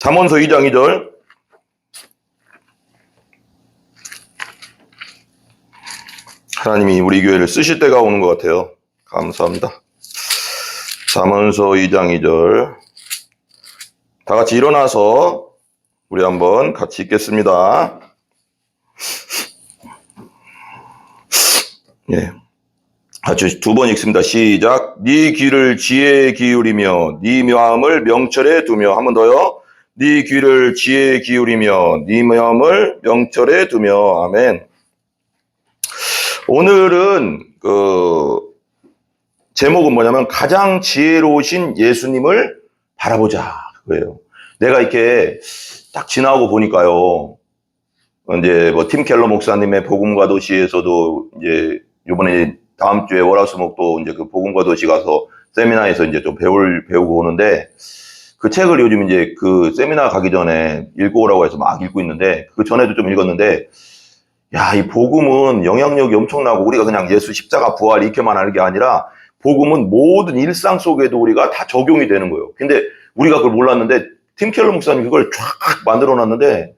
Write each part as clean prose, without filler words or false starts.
잠언서 2장 2절. 하나님이 우리 교회를 쓰실 때가 오는 것 같아요. 감사합니다. 잠언서 2장 2절. 다 같이 일어나서 우리 한번 같이 읽겠습니다. 예. 같이 두 번 읽습니다. 시작. 네 귀를 지혜에 기울이며 네 마음을 명철에 두며. 한 번 더요. 네 귀를 지혜에 기울이며 네 마음을 명철에 두며. 아멘. 오늘은 제목은 뭐냐면 가장 지혜로우신 예수님을 바라보자 그거예요. 내가 이렇게 딱 지나오고 보니까요. 이제 뭐 팀 켈러 목사님의 복음과 도시에서도 이제 이번에 다음 주에 월화수목도 이제 그 복음과 도시 가서 세미나에서 이제 좀 배우고 오는데 그 책을 요즘 이제 그 세미나 가기 전에 읽고 오라고 해서 막 읽고 있는데 그 전에도 좀 읽었는데 야, 이 복음은 영향력이 엄청나고 우리가 그냥 예수 십자가 부활 이렇게만 하는 게 아니라 복음은 모든 일상 속에도 우리가 다 적용이 되는 거예요. 근데 우리가 그걸 몰랐는데 팀 켈러 목사님 그걸 쫙 만들어 놨는데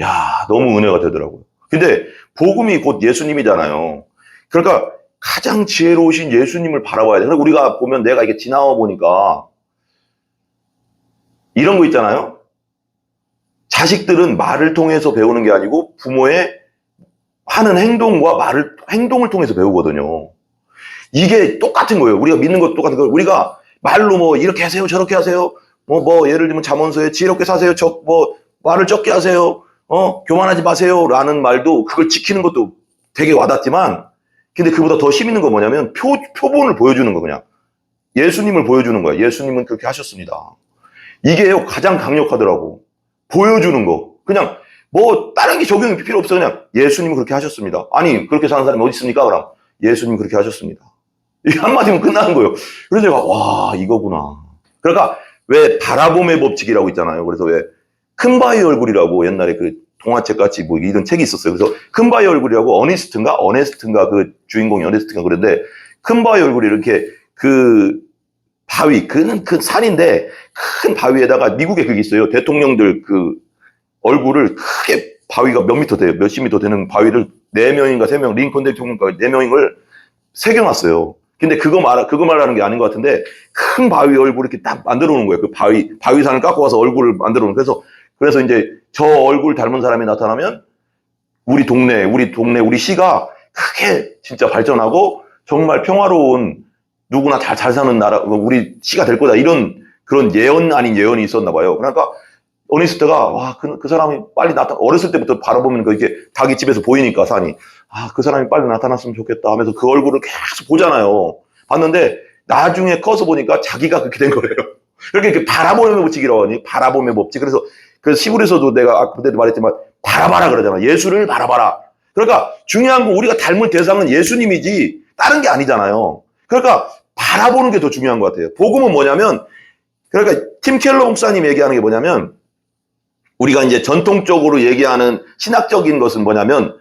야, 너무 은혜가 되더라고요. 근데 복음이 곧 예수님이잖아요. 그러니까 가장 지혜로우신 예수님을 바라봐야 돼. 그리고 우리가 보면 내가 이게 지나와 보니까 이런 거 있잖아요. 자식들은 말을 통해서 배우는 게 아니고 부모의 하는 행동과 행동을 통해서 배우거든요. 이게 똑같은 거예요. 우리가 믿는 것도 똑같은 거예요. 우리가 말로 뭐 이렇게 하세요, 저렇게 하세요. 예를 들면 잠언서에 지혜롭게 사세요. 말을 적게 하세요. 교만하지 마세요. 라는 말도 그걸 지키는 것도 되게 와닿지만 근데 그보다 더 힘 있는 거 뭐냐면 표본을 보여주는 거 그냥. 예수님을 보여주는 거야. 예수님은 그렇게 하셨습니다. 이게요, 가장 강력하더라고. 보여주는 거. 그냥 다른 게 적용이 필요 없어. 그냥 예수님은 그렇게 하셨습니다. 아니, 그렇게 사는 사람이 어디 있습니까? 그럼 예수님은 그렇게 하셨습니다. 이 한마디면 끝나는 거예요. 그래서 내가, 와, 이거구나. 그러니까 왜 바라봄의 법칙이라고 있잖아요. 그래서 왜 큰 바위 얼굴이라고 옛날에 그 동화책 같이 이런 책이 있었어요. 그래서 큰 바위 얼굴이라고 어네스트인가 그 주인공이 어네스트인가 그랬는데 큰 바위 얼굴이 이렇게 그 바위, 그 산인데 큰 바위에다가 미국에 그게 있어요. 대통령들 그 얼굴을 크게 바위가 몇십 미터 되는 바위를 4명인가 3명, 링컨 대통령까지 4명을 새겨놨어요. 근데 그거 말하는 게 아닌 것 같은데 큰 바위 얼굴을 이렇게 딱 만들어 놓은 거예요. 그 바위산을 깎고 와서 얼굴을 만들어 놓은 거예요. 그래서 이제 저 얼굴 닮은 사람이 나타나면 우리 동네, 우리 시가 크게 진짜 발전하고 정말 평화로운 누구나 잘 사는 나라, 우리 시가 될 거다. 그런 예언 아닌 예언이 있었나 봐요. 그러니까 어니스트가 와, 그 사람이 빨리 어렸을 때부터 바라보면 이게 닭이 집에서 보이니까 산이 그 사람이 빨리 나타났으면 좋겠다 하면서 그 얼굴을 계속 보잖아요. 봤는데 나중에 커서 보니까 자기가 그렇게 된 거예요. 이렇게 바라봄의 법칙이라고 하니 바라봄의 법칙. 그래서 시골에서도 내가 그때도 말했지만 바라봐라 그러잖아. 예수를 바라봐라. 그러니까 중요한 건 우리가 닮을 대상은 예수님이지 다른 게 아니잖아요. 그러니까 바라보는 게 더 중요한 것 같아요. 복음은 뭐냐면 그러니까 팀 켈러 목사님 얘기하는 게 뭐냐면 우리가 이제 전통적으로 얘기하는 신학적인 것은 뭐냐면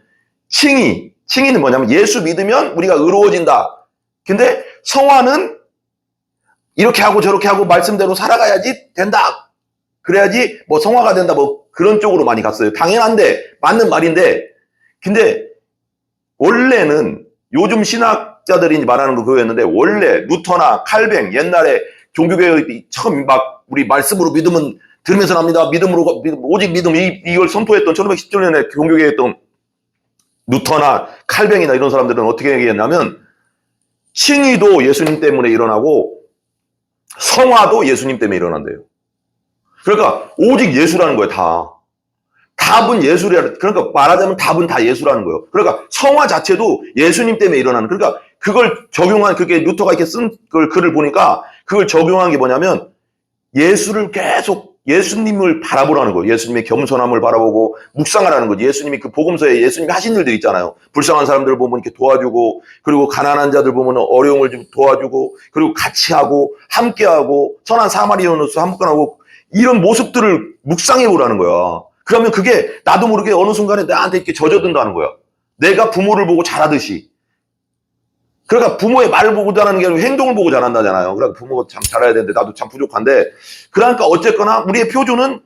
칭의는 뭐냐면 예수 믿으면 우리가 의로워진다. 근데 성화는 이렇게 하고 저렇게 하고 말씀대로 살아가야지 된다. 그래야지 성화가 된다. 그런 쪽으로 많이 갔어요. 당연한데 맞는 말인데 근데 원래는 요즘 신학자들이 말하는 거 그거였는데 원래 루터나 칼뱅 옛날에 종교개혁이 처음 우리 말씀으로 믿으면 들으면서 납니다. 믿음으로 오직 믿음 이걸 선포했던 1517년에 종교개혁했던 루터나 칼뱅이나 이런 사람들은 어떻게 얘기했냐면 칭의도 예수님 때문에 일어나고 성화도 예수님 때문에 일어난대요. 그러니까 오직 예수라는 거예요. 답은 예수라. 그러니까 말하자면 답은 다 예수라는 거예요. 그러니까 성화 자체도 예수님 때문에 일어나는. 그러니까 그걸 적용한 그게 루터가 이렇게 쓴 글을 보니까 그걸 적용한 게 뭐냐면 예수를 계속 예수님을 바라보라는 거예요. 예수님의 겸손함을 바라보고 묵상하라는 거죠. 예수님이 그 복음서에 예수님이 하신 일들 있잖아요. 불쌍한 사람들 보면 이렇게 도와주고 그리고 가난한 자들 보면 어려움을 좀 도와주고 그리고 같이 하고 함께하고 선한 사마리아인으로서 함께하고 이런 모습들을 묵상해 보라는 거야. 그러면 그게 나도 모르게 어느 순간에 나한테 이렇게 젖어든다는 거야. 내가 부모를 보고 자라듯이. 그러니까 부모의 말을 보고 자라는 게 아니고 행동을 보고 자란다잖아요. 그러니까 부모가 참 잘해야 되는데 나도 참 부족한데 그러니까 어쨌거나 우리의 표준은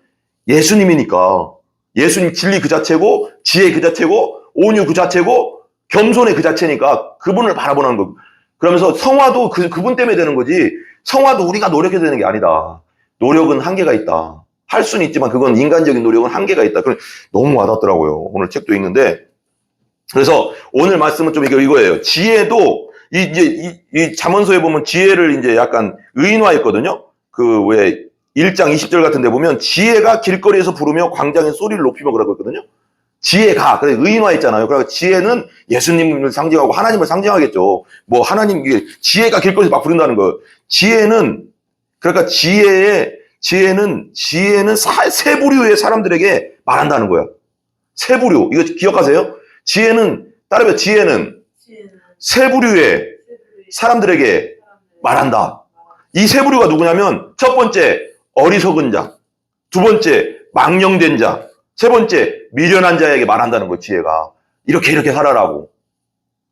예수님이니까. 예수님 진리 그 자체고, 지혜 그 자체고, 온유 그 자체고, 겸손의 그 자체니까 그분을 바라보는 거. 그러면서 성화도 그분 때문에 되는 거지. 성화도 우리가 노력해야 되는 게 아니다. 노력은 한계가 있다. 할 수는 있지만 그건 인간적인 노력은 한계가 있다. 너무 와닿더라고요. 오늘 책도 읽는데. 그래서 오늘 말씀은 좀 이거예요. 지혜도 이 잠언서에 보면 지혜를 이제 약간 의인화했거든요. 그 왜 1장 20절 같은 데 보면 지혜가 길거리에서 부르며 광장에서 소리를 높이며 그러고 있거든요. 지혜가, 그래, 의인화했잖아요. 그러니까 지혜는 예수님을 상징하고 하나님을 상징하겠죠. 뭐 하나님, 지혜가 길거리에서 막 부른다는 거. 그러니까 지혜는 세 부류의 사람들에게 말한다는 거야. 세 부류. 이거 기억하세요? 따르면 지혜는 세 부류의 사람들에게 말한다. 이 세 부류가 누구냐면, 첫 번째, 어리석은 자. 두 번째, 망령된 자. 세 번째, 미련한 자에게 말한다는 거, 지혜가. 이렇게 살아라고.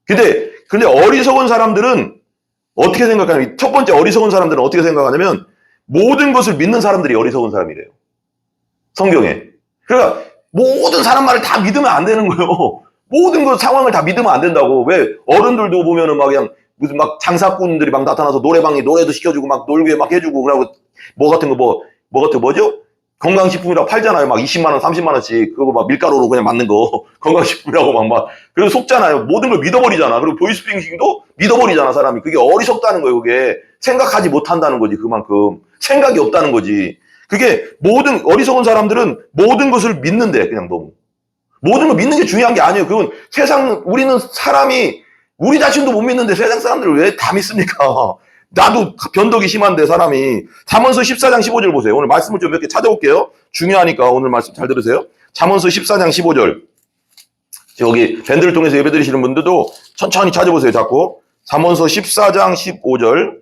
근데 어리석은 사람들은 어떻게 생각하냐면, 첫 번째 어리석은 사람들은 어떻게 생각하냐면, 모든 것을 믿는 사람들이 어리석은 사람이래요. 성경에. 그러니까, 모든 사람 말을 다 믿으면 안 되는 거예요. 모든 것, 상황을 다 믿으면 안 된다고. 왜, 어른들도 보면은 막 그냥, 무슨 막 장사꾼들이 막 나타나서 노래방에 노래도 시켜주고 막 놀게 막 해주고, 그러고, 뭐죠? 건강식품이라고 팔잖아요. 막 20만 원, 30만 원씩. 그거 막 밀가루로 그냥 만든 거. 건강식품이라고 그래서 속잖아요. 모든 걸 믿어버리잖아. 그리고 보이스피싱도 믿어버리잖아, 사람이. 그게 어리석다는 거예요, 그게. 생각하지 못한다는 거지, 그만큼. 생각이 없다는 거지. 그게 어리석은 사람들은 모든 것을 믿는데, 그냥 너무. 모든 걸 믿는 게 중요한 게 아니에요. 그건 우리는 사람이, 우리 자신도 못 믿는데 세상 사람들을 왜 다 믿습니까? 나도 변덕이 심한데 사람이. 잠언서 14장 15절 보세요. 오늘 말씀을 좀 몇 개 찾아올게요. 중요하니까 오늘 말씀 잘 들으세요. 잠언서 14장 15절. 여기 밴드를 통해서 예배 드리시는 분들도 천천히 찾아보세요. 자꾸. 잠언서 14장 15절.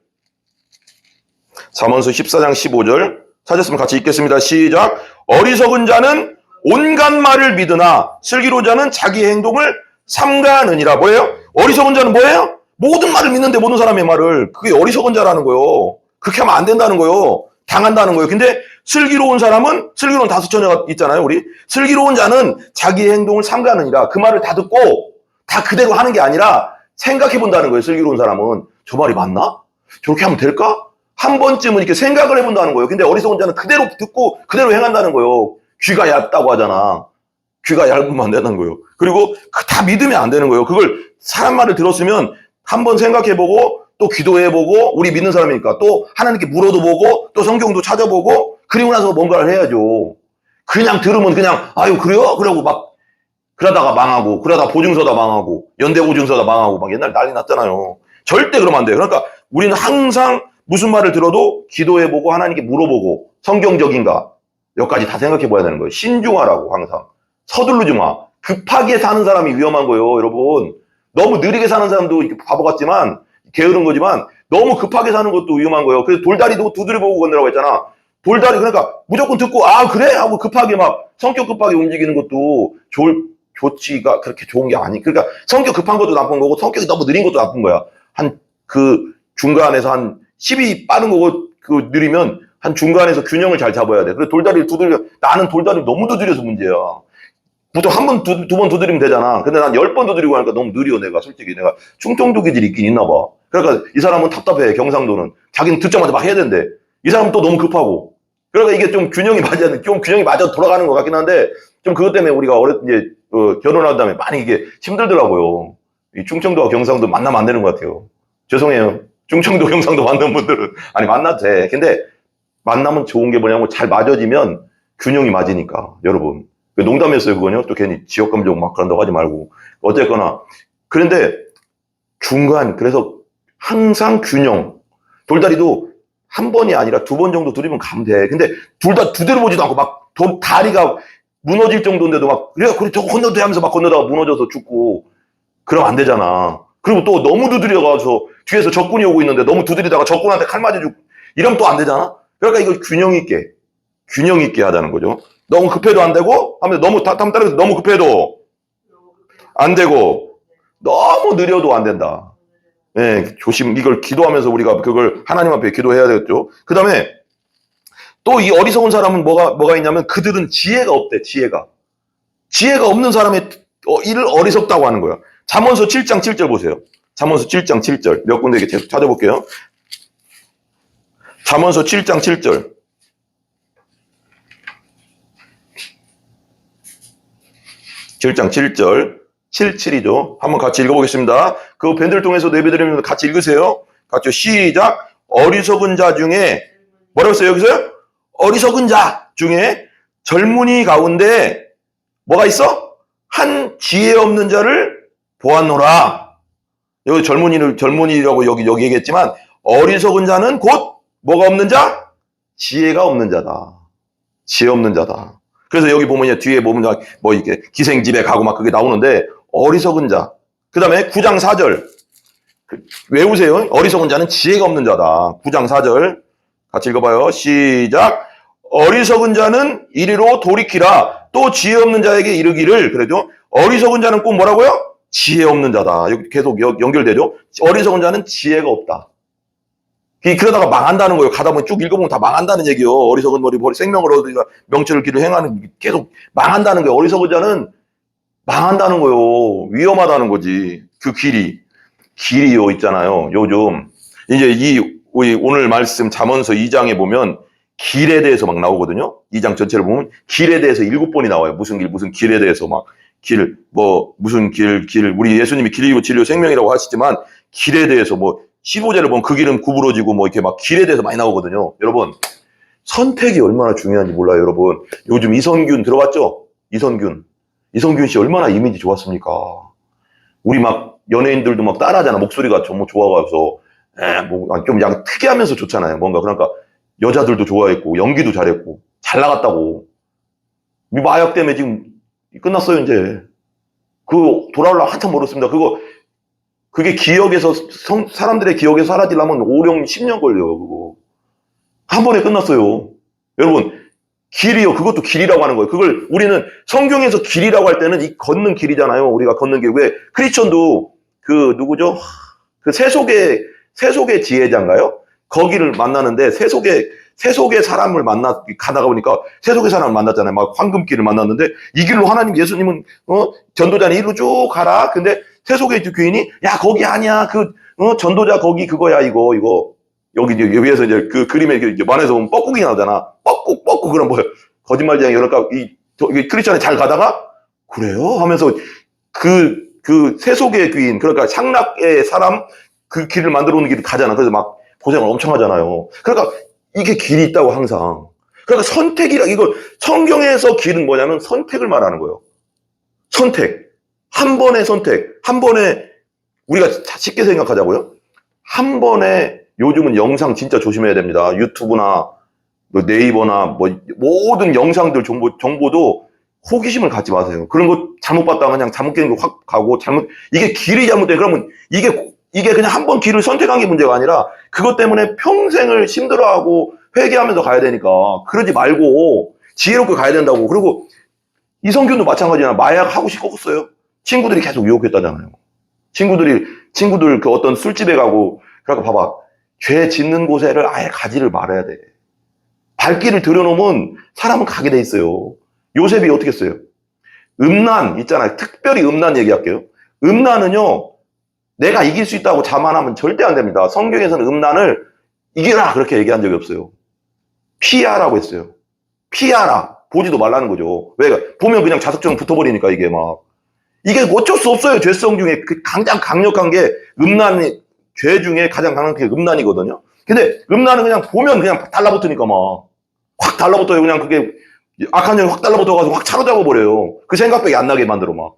잠언서 14장 15절. 찾았으면 같이 읽겠습니다. 시작. 어리석은 자는 온갖 말을 믿으나 슬기로운 자는 자기 행동을 삼가하느니라. 뭐예요? 어리석은 자는 뭐예요? 모든 말을 믿는데 모든 사람의 말을. 그게 어리석은 자라는 거예요. 그렇게 하면 안 된다는 거예요. 당한다는 거예요. 근데 슬기로운 다수처녀가 있잖아요, 우리. 슬기로운 자는 자기의 행동을 삼가하느니라. 그 말을 다 듣고 다 그대로 하는 게 아니라 생각해 본다는 거예요. 슬기로운 사람은. 저 말이 맞나? 저렇게 하면 될까? 한 번쯤은 이렇게 생각을 해본다는 거예요. 근데 어리석은 자는 그대로 듣고 그대로 행한다는 거예요. 귀가 얇다고 하잖아. 귀가 얇으면 안 된다는 거예요. 그리고 다 믿으면 안 되는 거예요. 그걸 사람 말을 들었으면 한번 생각해보고 또 기도해보고 우리 믿는 사람이니까 또 하나님께 물어도 보고 또 성경도 찾아보고 그리고 나서 뭔가를 해야죠. 그냥 들으면 그냥 아유 그래요? 그러고 막 그러다가 망하고 그러다 보증서다 망하고 연대보증서다 망하고 막 옛날 난리 났잖아요. 절대 그러면 안 돼요. 그러니까 우리는 항상 무슨 말을 들어도 기도해보고 하나님께 물어보고 성경적인가 여기까지 다 생각해봐야 되는 거예요. 신중하라고 항상. 서두르지 마. 급하게 사는 사람이 위험한 거예요, 여러분. 너무 느리게 사는 사람도 바보 같지만 게으른 거지만 너무 급하게 사는 것도 위험한 거예요. 그래서 돌다리도 두드려보고 건너라고 했잖아. 그러니까 무조건 듣고 그래? 하고 급하게 막 성격 급하게 움직이는 것도 좋지가 그렇게 좋은 게 아니. 그러니까 성격 급한 것도 나쁜 거고 성격이 너무 느린 것도 나쁜 거야. 중간에서 한 10이 빠른 거고 느리면 한 중간에서 균형을 잘 잡아야 돼. 그래서 나는 돌다리를 너무 두드려서 문제야. 보통 한 번, 두 번 두드리면 되잖아. 근데 난 10번 두드리고 하니까 너무 느려, 솔직히. 내가 충청도 기질이 있긴 있나 봐. 그러니까 이 사람은 답답해, 경상도는. 자기는 듣자마자 막 해야 된대. 이 사람은 또 너무 급하고. 그러니까 이게 좀 균형이 맞아 돌아가는 것 같긴 한데, 좀 그것 때문에 우리가 결혼한 다음에 많이 이게 힘들더라고요. 이 충청도와 경상도 만나면 안 되는 것 같아요. 죄송해요. 충청도, 경상도 만난 분들은. 아니, 만나도 돼. 근데 만나면 좋은 게 뭐냐면 잘 맞아지면 균형이 맞으니까, 여러분. 농담이었어요, 그거는요. 또 괜히 지역 감정 막 그런다고 하지 말고. 어쨌거나. 그런데 그래서 항상 균형. 돌다리도 한 번이 아니라 2번 정도 두드리면 가면 돼. 근데 둘 다 두드려보지도 않고 막 다리가 무너질 정도인데도 막, 그래, 저거 건너도 돼 하면서 막 건너다가 무너져서 죽고. 그러면 안 되잖아. 그리고 또 너무 두드려가서 뒤에서 적군이 오고 있는데 너무 두드리다가 적군한테 칼 맞아 죽고. 이러면 또 안 되잖아. 그러니까 이걸 균형 있게 하자는 거죠. 너무 급해도 안 되고, 하면 너무 급해도 안 되고, 너무 느려도 안 된다. 이걸 기도하면서 우리가 그걸 하나님 앞에 기도해야 되겠죠. 그 다음에 또 이 어리석은 사람은 뭐가 있냐면 그들은 지혜가 없대, 지혜가. 지혜가 없는 사람의 일을 어리석다고 하는 거야. 잠언서 7장 7절 보세요. 잠언서 7장 7절. 몇 군데 계속 찾아볼게요. 잠언서 7장 7절. 7장 7절. 77이죠. 한번 같이 읽어보겠습니다. 그 밴드를 통해서 예배드리면 같이 읽으세요. 같이 시작. 어리석은 자 중에 뭐라고 했어요 여기서요? 어리석은 자 중에 젊은이 가운데 뭐가 있어? 한 지혜 없는 자를 보았노라. 여기 젊은이라고 여기 얘기했지만 어리석은 자는 곧 뭐가 없는 자? 지혜가 없는 자다. 지혜 없는 자다. 그래서 여기 보면 뒤에 보면 뭐 이렇게 기생집에 가고 막 그게 나오는데 어리석은 자. 그 다음에 9장 4절. 외우세요. 어리석은 자는 지혜가 없는 자다. 9장 4절. 같이 읽어봐요. 시작. 어리석은 자는 이리로 돌이키라. 또 지혜 없는 자에게 이르기를. 그래도 어리석은 자는 꼭 뭐라고요? 지혜 없는 자다. 여기 계속 연결되죠. 어리석은 자는 지혜가 없다. 그러다가 망한다는 거예요. 가다 보면 쭉 읽어보면 다 망한다는 얘기예요. 어리석은 머리 생명을 얻으리라 명철을 길을 행하는 계속 망한다는 거예요. 어리석은 자는 망한다는 거예요. 위험하다는 거지. 그 길이요 있잖아요. 요즘 이제 우리 오늘 말씀 잠언서 2장에 보면 길에 대해서 막 나오거든요. 2장 전체를 보면 길에 대해서 7번이 나와요. 무슨 길에 대해서 막 무슨 길, 우리 예수님이 길이고 진리요 생명이라고 하시지만 길에 대해서 15절을 보면 그 길은 구부러지고 이렇게 막 길에 대해서 많이 나오거든요. 여러분, 선택이 얼마나 중요한지 몰라요, 여러분. 요즘 이선균 들어봤죠? 이선균 씨 얼마나 이미지 좋았습니까? 우리 막 연예인들도 막 따라하잖아. 목소리가 정말 좋아가서 좀 약간 특이하면서 좋잖아요. 뭔가 그러니까 여자들도 좋아했고 연기도 잘했고 잘 나갔다고. 마약 때문에 지금 끝났어요 이제. 돌아오려면 한참 멀었습니다. 그게 기억에서 사람들의 기억에서 사라지려면 5, 6, 10년 걸려요. 그거 한 번에 끝났어요. 여러분 길이요. 그것도 길이라고 하는 거예요. 그걸 우리는 성경에서 길이라고 할 때는 이 걷는 길이잖아요. 우리가 걷는 길. 왜 크리스천도 누구죠? 그 세속의 지혜자인가요? 거기를 만나는데 세속의 사람을 가다가 보니까 세속의 사람을 만났잖아요. 막 황금길을 만났는데 이 길로 하나님 예수님은 전도자는 이리로 쭉 가라. 근데 세속의 교인이 야 거기 아니야. 전도자 거기 그거야 이거 여기 위에서 이제 그 그림에 이제 만에서 보면 뻐꾸기 나오잖아. 뻐꾸 그럼 뭐야? 거짓말쟁이 그러니까 이 크리스천이 잘 가다가 그래요? 하면서 그 세속의 귀인 그러니까 상락의 사람 그 길을 만들어 놓은 길을 가잖아. 그래서 막 고생을 엄청 하잖아요. 그러니까 이게 길이 있다고 항상. 그러니까 이거 성경에서 길은 뭐냐면 선택을 말하는 거예요. 선택. 한 번의 선택. 한 번에 우리가 쉽게 생각하자고요. 한 번에 요즘은 영상 진짜 조심해야 됩니다. 유튜브나 네이버나 모든 영상들 정보도 호기심을 갖지 마세요. 그런 거 잘못 봤다가 그냥 잘못 깨는 거 확 가고 이게 길이 잘못돼. 그러면 이게 그냥 한 번 길을 선택한 게 문제가 아니라 그것 때문에 평생을 힘들어하고 회개하면서 가야 되니까 그러지 말고 지혜롭게 가야 된다고. 그리고 이성균도 마찬가지잖아. 마약 하고 싶었어요. 친구들이 계속 유혹했다잖아요. 친구들 그 어떤 술집에 가고 그러니까 봐봐. 죄 짓는 곳에를 아예 가지를 말아야 돼. 발길을 들여놓으면 사람은 가게 돼 있어요. 요셉이 어떻게 했어요? 음란 있잖아요. 특별히 음란 얘기할게요. 음란은요. 내가 이길 수 있다고 자만하면 절대 안 됩니다. 성경에서는 음란을 이기라 그렇게 얘기한 적이 없어요. 피하라고 했어요. 피하라. 보지도 말라는 거죠. 왜? 보면 그냥 자석처럼 붙어버리니까 이게 어쩔 수 없어요. 죄성 중에 가장 강력한 게 죄 중에 가장 강력한 게 음란이거든요. 근데 음란은 그냥 보면 그냥 달라붙으니까 확 달라붙어요. 그냥 그게 악한 년이 확 달라붙어가지고 확 차로잡아 버려요. 그 생각밖에 안 나게 만들어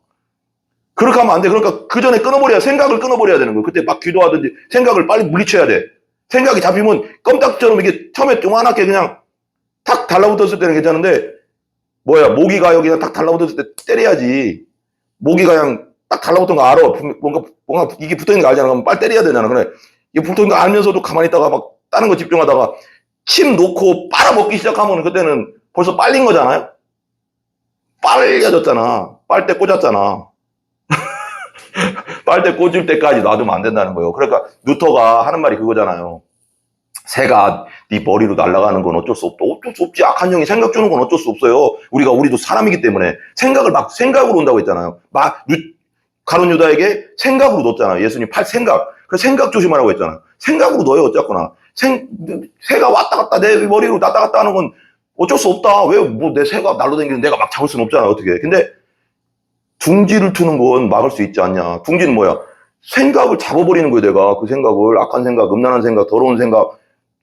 그렇게 하면 안 돼. 그러니까 그 전에 생각을 끊어버려야 되는 거예요. 그때 막 기도하든지 생각을 빨리 물리쳐야 돼. 생각이 잡히면 껌딱지처럼 이게 처음에 조그맣게 그냥 탁 달라붙었을 때는 괜찮은데 모기가 여기 딱 달라붙었을 때 때려야지. 모기가 그냥 딱 달라붙은 거 알아. 뭔가 이게 붙어있는 거 알잖아. 그럼 빨리 때려야 되잖아. 그래. 이게 붙어있는 거 알면서도 가만히 있다가 막 다른 거 집중하다가 침 놓고 빨아먹기 시작하면 그때는 벌써 빨린 거잖아요. 빨려졌잖아. 빨대 꽂았잖아. 빨대 꽂을 때까지 놔두면 안 된다는 거예요. 그러니까 루터가 하는 말이 그거잖아요. 새가 네 머리로 날아가는 건 어쩔 수 없다. 어쩔 수 없지. 악한 영이 생각 주는 건 어쩔 수 없어요. 우리도 사람이기 때문에 생각으로 온다고 했잖아요. 가룟 유다에게 생각으로 넣었잖아요. 예수님 생각. 그래서 생각 조심하라고 했잖아요. 생각으로 넣어요, 어쨌거나. 새가 왔다 갔다 내 머리로 왔다 갔다 하는 건 어쩔 수 없다. 왜, 내 새가 날로 다니는데 내가 막 잡을 수는 없잖아, 어떻게. 근데 둥지를 트는 건 막을 수 있지 않냐. 둥지는 뭐야? 생각을 잡아버리는 거예요, 내가. 그 생각을. 악한 생각, 음란한 생각, 더러운 생각,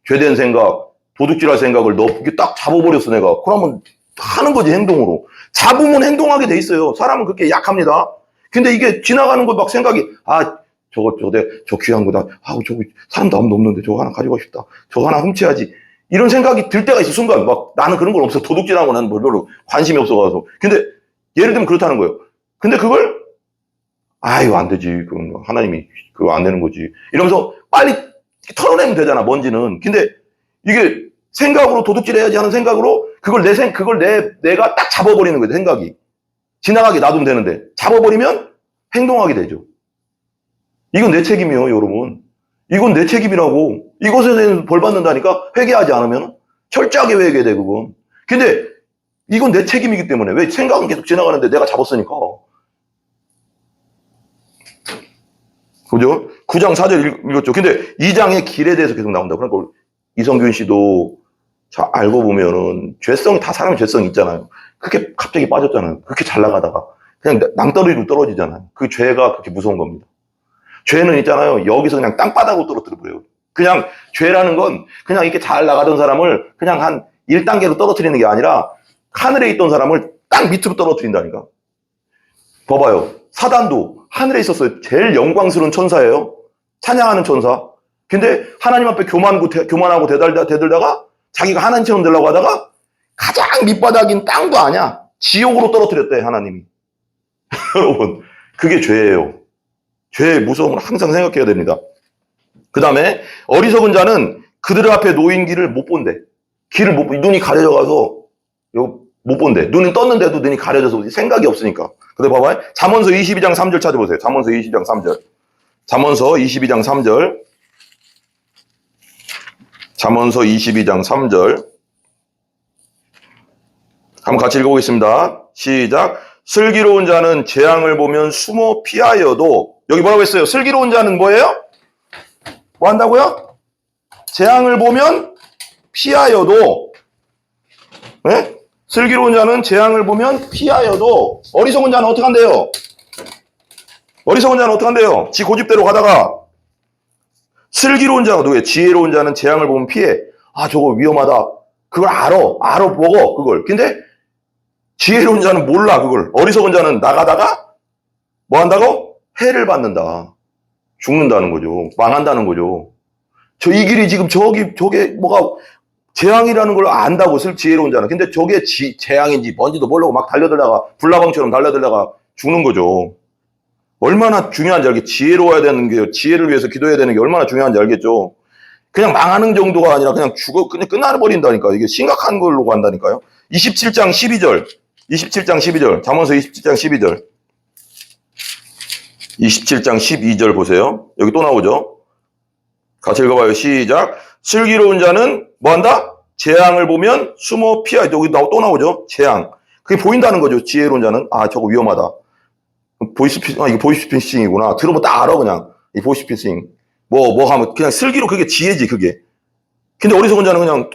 죄된 생각, 도둑질할 생각을 이렇게 딱 잡아버렸어, 내가. 그러면 하는 거지, 행동으로. 잡으면 행동하게 돼 있어요. 사람은 그렇게 약합니다. 근데 이게 지나가는 거 막 생각이, 저 귀한 거다. 저거 사람도 아무도 없는데 저거 하나 가지고 싶다. 저거 하나 훔쳐야지. 이런 생각이 들 때가 있어, 순간. 막 나는 그런 건 없어. 도둑질하는 거 나는 별로 관심이 없어가지고. 근데 예를 들면 그렇다는 거예요. 근데 그걸, 이거 안 되지. 그건 하나님이 그거 안 되는 거지. 이러면서 빨리 털어내면 되잖아, 먼지는. 근데 이게 생각으로 도둑질 해야지 하는 생각으로 그걸 내가 딱 잡아버리는 거예요, 생각이. 지나가게 놔두면 되는데. 잡아버리면 행동하게 되죠. 이건 내 책임이에요, 여러분. 이건 내 책임이라고. 이것에 대해서 벌 받는다니까? 회개하지 않으면? 철저하게 회개해야 돼, 그건. 근데 이건 내 책임이기 때문에. 왜 생각은 계속 지나가는데 내가 잡았으니까. 그죠? 9장 4절 읽었죠. 근데 2장의 길에 대해서 계속 나온다. 그러니까 이성균 씨도 알고 보면은 사람의 죄성이 있잖아요. 그렇게 갑자기 빠졌잖아요. 그렇게 잘 나가다가. 그냥 낭떠러지로 떨어지잖아요. 그 죄가 그렇게 무서운 겁니다. 죄는 있잖아요. 여기서 그냥 땅바닥으로 떨어뜨려버려요. 그냥 죄라는 건 그냥 이렇게 잘 나가던 사람을 그냥 한 1단계로 떨어뜨리는 게 아니라 하늘에 있던 사람을 땅 밑으로 떨어뜨린다니까. 봐봐요. 사단도 하늘에 있었어요. 제일 영광스러운 천사예요. 찬양하는 천사. 근데 하나님 앞에 교만하고 대들다가 자기가 하나님처럼 되려고 하다가 가장 밑바닥인 땅도 아니야. 지옥으로 떨어뜨렸대, 하나님이. 여러분, 그게 죄예요. 죄의 무서움을 항상 생각해야 됩니다. 그 다음에 어리석은 자는 그들 앞에 놓인 길을 못 본대. 눈이 가려져가서 못 본대. 눈이 떴는데도 눈이 가려져서 생각이 없으니까. 근데 봐봐요. 잠언서 22장 3절 찾아보세요. 잠언서 22장 3절. 잠언서 22장 3절. 잠언서 22장 3절. 한번 같이 읽어보겠습니다. 시작. 슬기로운 자는 재앙을 보면 숨어 피하여도, 여기 뭐라고 했어요? 슬기로운 자는 뭐예요? 뭐 한다고요? 재앙을 보면 피하여도, 네? 슬기로운 자는 재앙을 보면 피하여도, 어리석은 자는 어떻게 한대요? 어리석은 자는 어떻게 한대요? 지 고집대로 가다가, 슬기로운 자가 누구예요? 지혜로운 자는 재앙을 보면 피해. 저거 위험하다. 그걸 알아 먹어, 그걸. 근데 지혜로운 자는 몰라, 그걸. 어리석은 자는 나가다가 뭐 한다고? 해를 받는다. 죽는다는 거죠. 망한다는 거죠. 이 길이 지금 저게 뭐가 재앙이라는 걸 안다고, 지혜로운 자는. 근데 저게 재앙인지 뭔지도 모르고 막 달려들다가, 불나방처럼 달려들다가 죽는 거죠. 얼마나 중요한지 알겠죠. 지혜로워야 되는 게, 지혜를 위해서 기도해야 되는 게 얼마나 중요한지 알겠죠. 그냥 망하는 정도가 아니라 그냥 그냥 끝나버린다니까. 이게 심각한 걸로 간다니까요. 27장 12절. 27장 12절. 잠언서 27장 12절. 27장 12절 보세요. 여기 또 나오죠. 같이 읽어봐요. 시작. 슬기로운 자는 뭐 한다? 재앙을 보면 숨어 피하. 여기 또 나오죠. 재앙. 그게 보인다는 거죠. 지혜로운 자는. 저거 위험하다. 이거 보이스피싱이구나. 들어보면 딱 알아, 그냥. 이 보이스피싱. 뭐 하면 그냥 슬기로, 그게 지혜지, 그게. 근데 어리석은 자는 그냥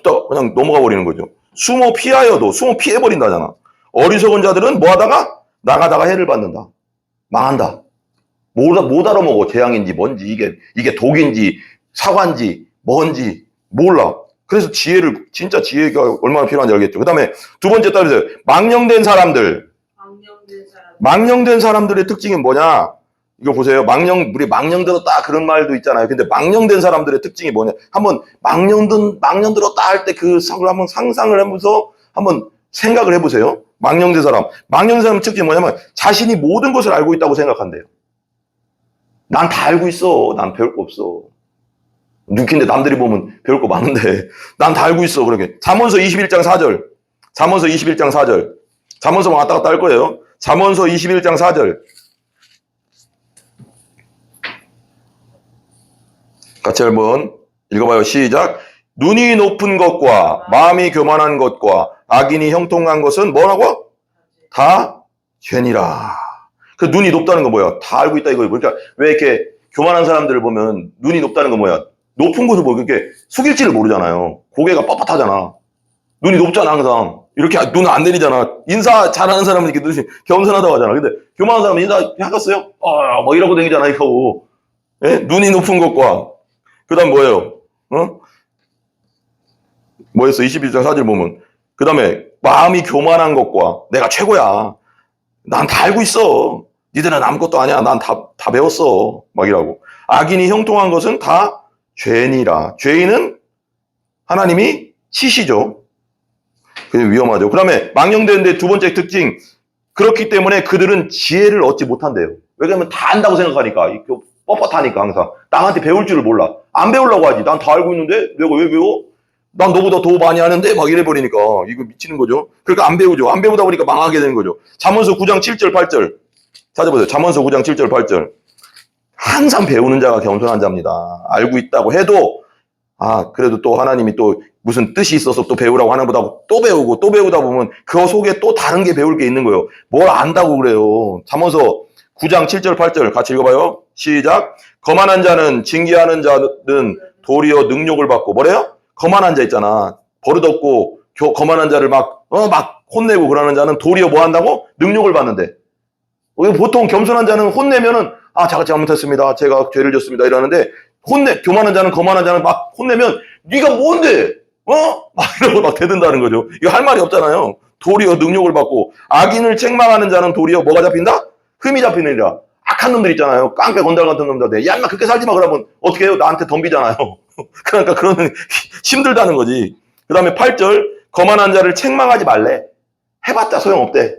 넘어가 버리는 거죠. 숨어 피하여도 숨어 피해버린다잖아. 어리석은 자들은 뭐 하다가? 나가다가 해를 받는다. 망한다. 못 알아먹어. 재앙인지 뭔지, 이게 독인지, 사과인지, 뭔지, 몰라. 그래서 진짜 지혜가 얼마나 필요한지 알겠죠. 그 다음에 두 번째 따르세요. 망령된 사람들의 특징이 뭐냐? 이거 보세요. 우리 망령 들었다 그런 말도 있잖아요. 근데 망령된 사람들의 특징이 뭐냐? 한번 망령 들었다 할 때 그 한번 상상을 하면서 한번 생각을 해보세요. 망령된 사람 특징이 뭐냐면 자신이 모든 것을 알고 있다고 생각한대요. 난 다 알고 있어. 난 배울 거 없어. 근데 남들이 보면 배울 거 많은데 난 다 알고 있어. 그렇게. 잠언서 21장 4절. 잠언서 21장 4절. 잠언서만 왔다 갔다 할 거예요. 잠언서 21장 4절. 같이 한번 읽어봐요. 시작. 눈이 높은 것과 마음이 교만한 것과 악인이 형통한 것은 뭐라고? 다 죄니라. 그 눈이 높다는 거 뭐야? 다 알고 있다 이거예요. 그러니까 왜 이렇게 교만한 사람들을 보면 눈이 높다는 거 뭐야? 높은 곳을 보고 이렇게 숙일지를 모르잖아요. 고개가 뻣뻣하잖아. 눈이 높잖아 항상. 이렇게 눈을 안 내리잖아. 인사 잘하는 사람은 이렇게 눈이 겸손하다고 하잖아. 근데 교만한 사람은 인사 하겠어요? 뭐 이러고 다니잖아 이거. 예? 눈이 높은 것과 그 다음 뭐예요? 뭐였어? 21장 4절 보면 그 다음에 마음이 교만한 것과 내가 최고야. 난 다 알고 있어. 니들은 아무것도 아니야. 난 다 배웠어. 막 이라고. 악인이 형통한 것은 다 죄니라. 죄인은 하나님이 치시죠. 그게 위험하죠. 그 다음에 망령되는데 두 번째 특징. 그렇기 때문에 그들은 지혜를 얻지 못한대요. 왜냐면 다 안다고 생각하니까. 뻣뻣하니까 항상. 남한테 배울 줄을 몰라. 안 배우려고 하지. 난 다 알고 있는데 내가 왜 배워? 난 너보다 더 많이 하는데 막 이래버리니까 이거 미치는 거죠. 그러니까 안 배우죠. 안 배우다 보니까 망하게 되는 거죠. 잠언서 9장 7절 8절 찾아보세요. 잠언서 9장 7절 8절 항상 배우는 자가 겸손한 자입니다. 알고 있다고 해도 그래도 또 하나님이 또 무슨 뜻이 있어서 또 배우라고 하는 보다 또 배우고 또 배우다 보면 그 속에 또 다른 게 배울 게 있는 거예요. 뭘 안다고 그래요. 잠언서 9장 7절 8절 같이 읽어봐요. 시작. 거만한 자는 징계하는 자는 도리어 능욕을 받고 뭐래요? 거만한 자 있잖아. 버릇없고 거만한 자를 막 혼내고 그러는 자는 도리어 뭐 한다고? 능욕을 받는데. 보통 겸손한 자는 혼내면은 제가 잘못했습니다. 제가 죄를 졌습니다. 이러는데 교만한 자는 거만한 자는 막 혼내면 네가 뭔데? 막 이러고 막 대든다는 거죠. 이거 할 말이 없잖아요. 도리어 능욕을 받고 악인을 책망하는 자는 도리어 뭐가 잡힌다? 흠이 잡히느니라. 악한 놈들 있잖아요. 깡패 건달 같은 놈들. 야, 인마 그렇게 살지 마. 그러면 어떻게 해요? 나한테 덤비잖아요. 그러니까 그러면 힘들다는 거지. 그 다음에 8절 거만한 자를 책망하지 말래. 해봤자 소용없대.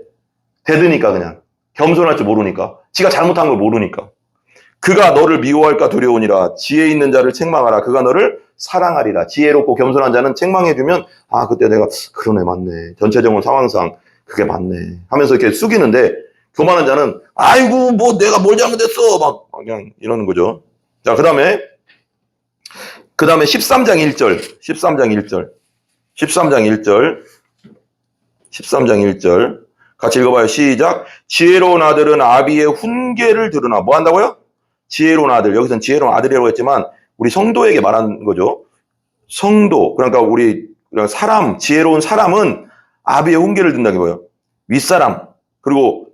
대드니까 그냥. 겸손할 줄 모르니까. 지가 잘못한 걸 모르니까. 그가 너를 미워할까 두려우니라. 지혜 있는 자를 책망하라. 그가 너를 사랑하리라. 지혜롭고 겸손한 자는 책망해주면 그때 내가 그러네 맞네. 전체적인 상황상 그게 맞네 하면서 이렇게 숙이는데 교만한 자는 아이고 뭐 내가 뭘 잘못했어 막 그냥 이러는 거죠. 자, 그 다음에 13장 1절 13장 1절 같이 읽어봐요. 시작. 지혜로운 아들은 아비의 훈계를 들으나 뭐 한다고요? 지혜로운 아들. 여기서는 지혜로운 아들이라고 했지만 우리 성도에게 말한 거죠. 성도. 그러니까 우리 사람, 지혜로운 사람은 아비의 훈계를 듣는다는 거예요. 윗사람. 그리고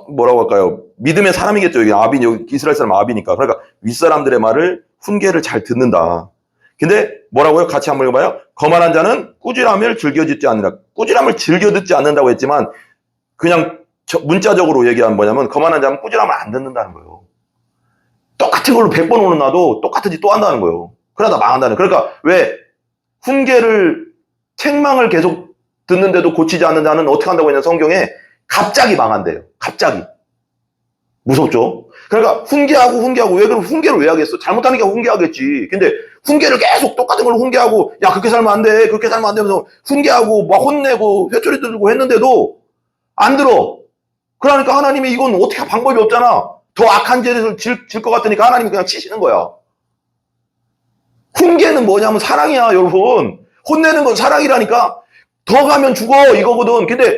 뭐라고 할까요? 믿음의 사람이겠죠. 여기 이스라엘 사람 아비니까. 그러니까 윗사람들의 말을 훈계를 잘 듣는다. 근데 뭐라고요? 같이 한번 읽어봐요. 거만한 자는 꾸지람을 즐겨 듣지 않느라. 꾸지람을 즐겨 듣지 않는다고 했지만 그냥 문자적으로 얘기하면 뭐냐면 거만한 자는 꾸지람을 안 듣는다는 거예요. 똑같은 걸로 100번 오는 나도 똑같은 짓 또 한다는 거예요. 그러다 망한다는 거예요. 그러니까 왜 훈계를 책망을 계속 듣는데도 고치지 않는 자는 어떻게 한다고 했냐 성경에 갑자기 망한대요. 갑자기. 무섭죠? 그러니까 훈계하고 왜 그럼 훈계를 왜 하겠어? 잘못하니까 훈계하겠지. 근데 훈계를 계속 똑같은 걸로 훈계하고 야 그렇게 살면 안 돼. 그렇게 살면 안 되면서 훈계하고 막 혼내고 회초리 들고 했는데도 안 들어. 그러니까 하나님이 이건 어떻게 방법이 없잖아. 더 악한 죄를 질 것 같으니까 하나님이 그냥 치시는 거야. 훈계는 뭐냐면 사랑이야 여러분. 혼내는 건 사랑이라니까. 더 가면 죽어 이거거든. 근데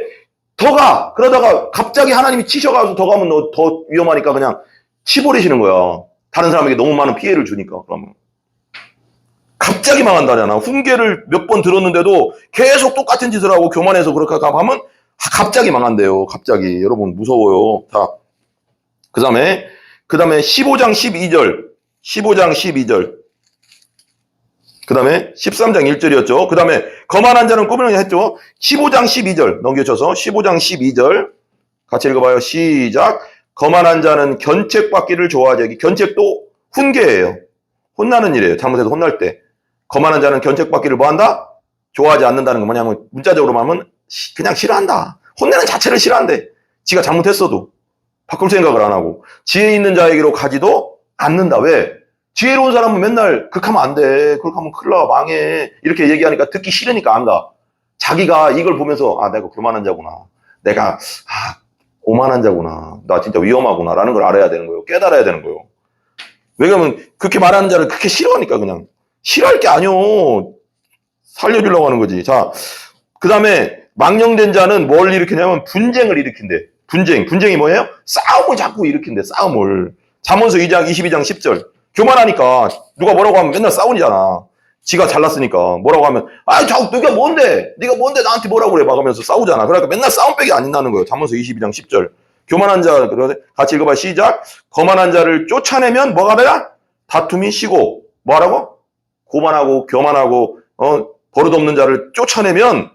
더 가. 그러다가 갑자기 하나님이 치셔가지고 더 가면 너 더 위험하니까 그냥 치버리시는 거야. 다른 사람에게 너무 많은 피해를 주니까. 그러면 갑자기 망한다잖아. 훈계를 몇 번 들었는데도 계속 똑같은 짓을 하고 교만해서 그렇게 하면 갑자기 망한대요. 갑자기. 여러분 무서워요. 자, 그 다음에 15장 12절 그 다음에 13장 1절이었죠. 그 다음에 거만한 자는 꾸미느냐 했죠. 15장 12절 넘겨쳐서 15장 12절 같이 읽어봐요. 시작. 거만한 자는 견책받기를 좋아하지. 견책도 훈계예요. 혼나는 일이에요. 잘못해서 혼날 때. 거만한 자는 견책받기를 뭐한다? 좋아하지 않는다는 거 뭐냐면 문자적으로 말하면 그냥 싫어한다. 혼내는 자체를 싫어한대. 지가 잘못했어도 바꿀 생각을 안 하고. 지혜 있는 자에게로 가지도 않는다. 왜? 지혜로운 사람은 맨날 극하면 안 돼. 그렇게 하면 큰일 나. 망해. 이렇게 얘기하니까 듣기 싫으니까 안 가. 자기가 이걸 보면서 내가 교만한 자구나. 내가 오만한 자구나. 나 진짜 위험하구나. 라는 걸 알아야 되는 거예요. 깨달아야 되는 거예요. 왜냐면 그렇게 말하는 자를 그렇게 싫어하니까 그냥. 싫어할 게 아니오. 살려주려고 하는 거지. 자, 그 다음에 망령된 자는 뭘 일으키냐면 분쟁을 일으킨대. 분쟁이 뭐예요? 싸움을 자꾸 일으킨대. 싸움을. 잠언서 2장 22장 10절. 교만하니까 누가 뭐라고 하면 맨날 싸우잖아. 지가 잘났으니까 뭐라고 하면 자꾸 네가 뭔데 나한테 뭐라고 그래 막 하면서 싸우잖아. 그러니까 맨날 싸움밖에 안 있다는 거예요. 잠언서 22장 10절. 교만한 자, 같이 읽어봐. 시작. 거만한 자를 쫓아내면 뭐가 되나? 다툼이 쉬고. 뭐하라고? 고만하고 교만하고 버릇없는 자를 쫓아내면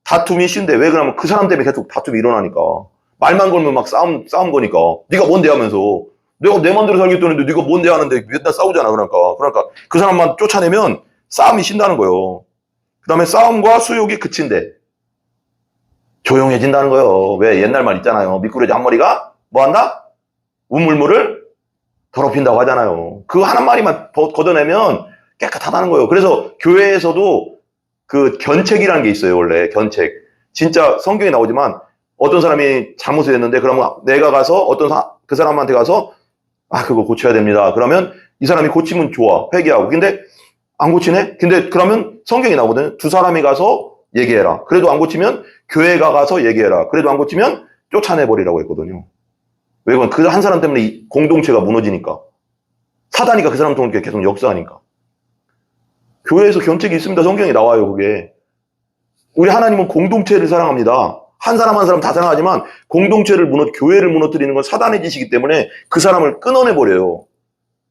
다툼이 쉰대. 왜 그러면 그 사람 때문에 계속 다툼이 일어나니까. 말만 걸면 막 싸움 거니까. 네가 뭔데 하면서. 내가 내 맘대로 살겠다는데 네가 뭔데 하는데 맨날 싸우잖아. 그러니까 그 사람만 쫓아내면 싸움이 쉰다는 거예요. 그 다음에 싸움과 수욕이 그친대. 조용해진다는 거예요. 왜? 옛날 말 있잖아요. 미꾸라지 한 마리가 뭐 한다? 우물물을 더럽힌다고 하잖아요. 그 한 마리만 걷어내면 깨끗하다는 거예요. 그래서 교회에서도 그 견책이라는 게 있어요. 원래 견책. 진짜 성경에 나오지만 어떤 사람이 잘못을 했는데 그러면 내가 가서 그 사람한테 가서 그거 고쳐야 됩니다. 그러면 이 사람이 고치면 좋아. 회개하고. 근데 안 고치네? 근데 그러면 성경이 나오거든요. 두 사람이 가서 얘기해라. 그래도 안 고치면 교회가 가서 얘기해라. 그래도 안 고치면 쫓아내버리라고 했거든요. 왜 그건 그 한 사람 때문에 이 공동체가 무너지니까. 사단이가 그 사람 통해 계속 역사하니까. 교회에서 견책이 있습니다. 성경에 나와요, 그게. 우리 하나님은 공동체를 사랑합니다. 한 사람 한 사람 다 사랑하지만 공동체를 교회를 무너뜨리는 건 사단의 짓이기 때문에 그 사람을 끊어내버려요.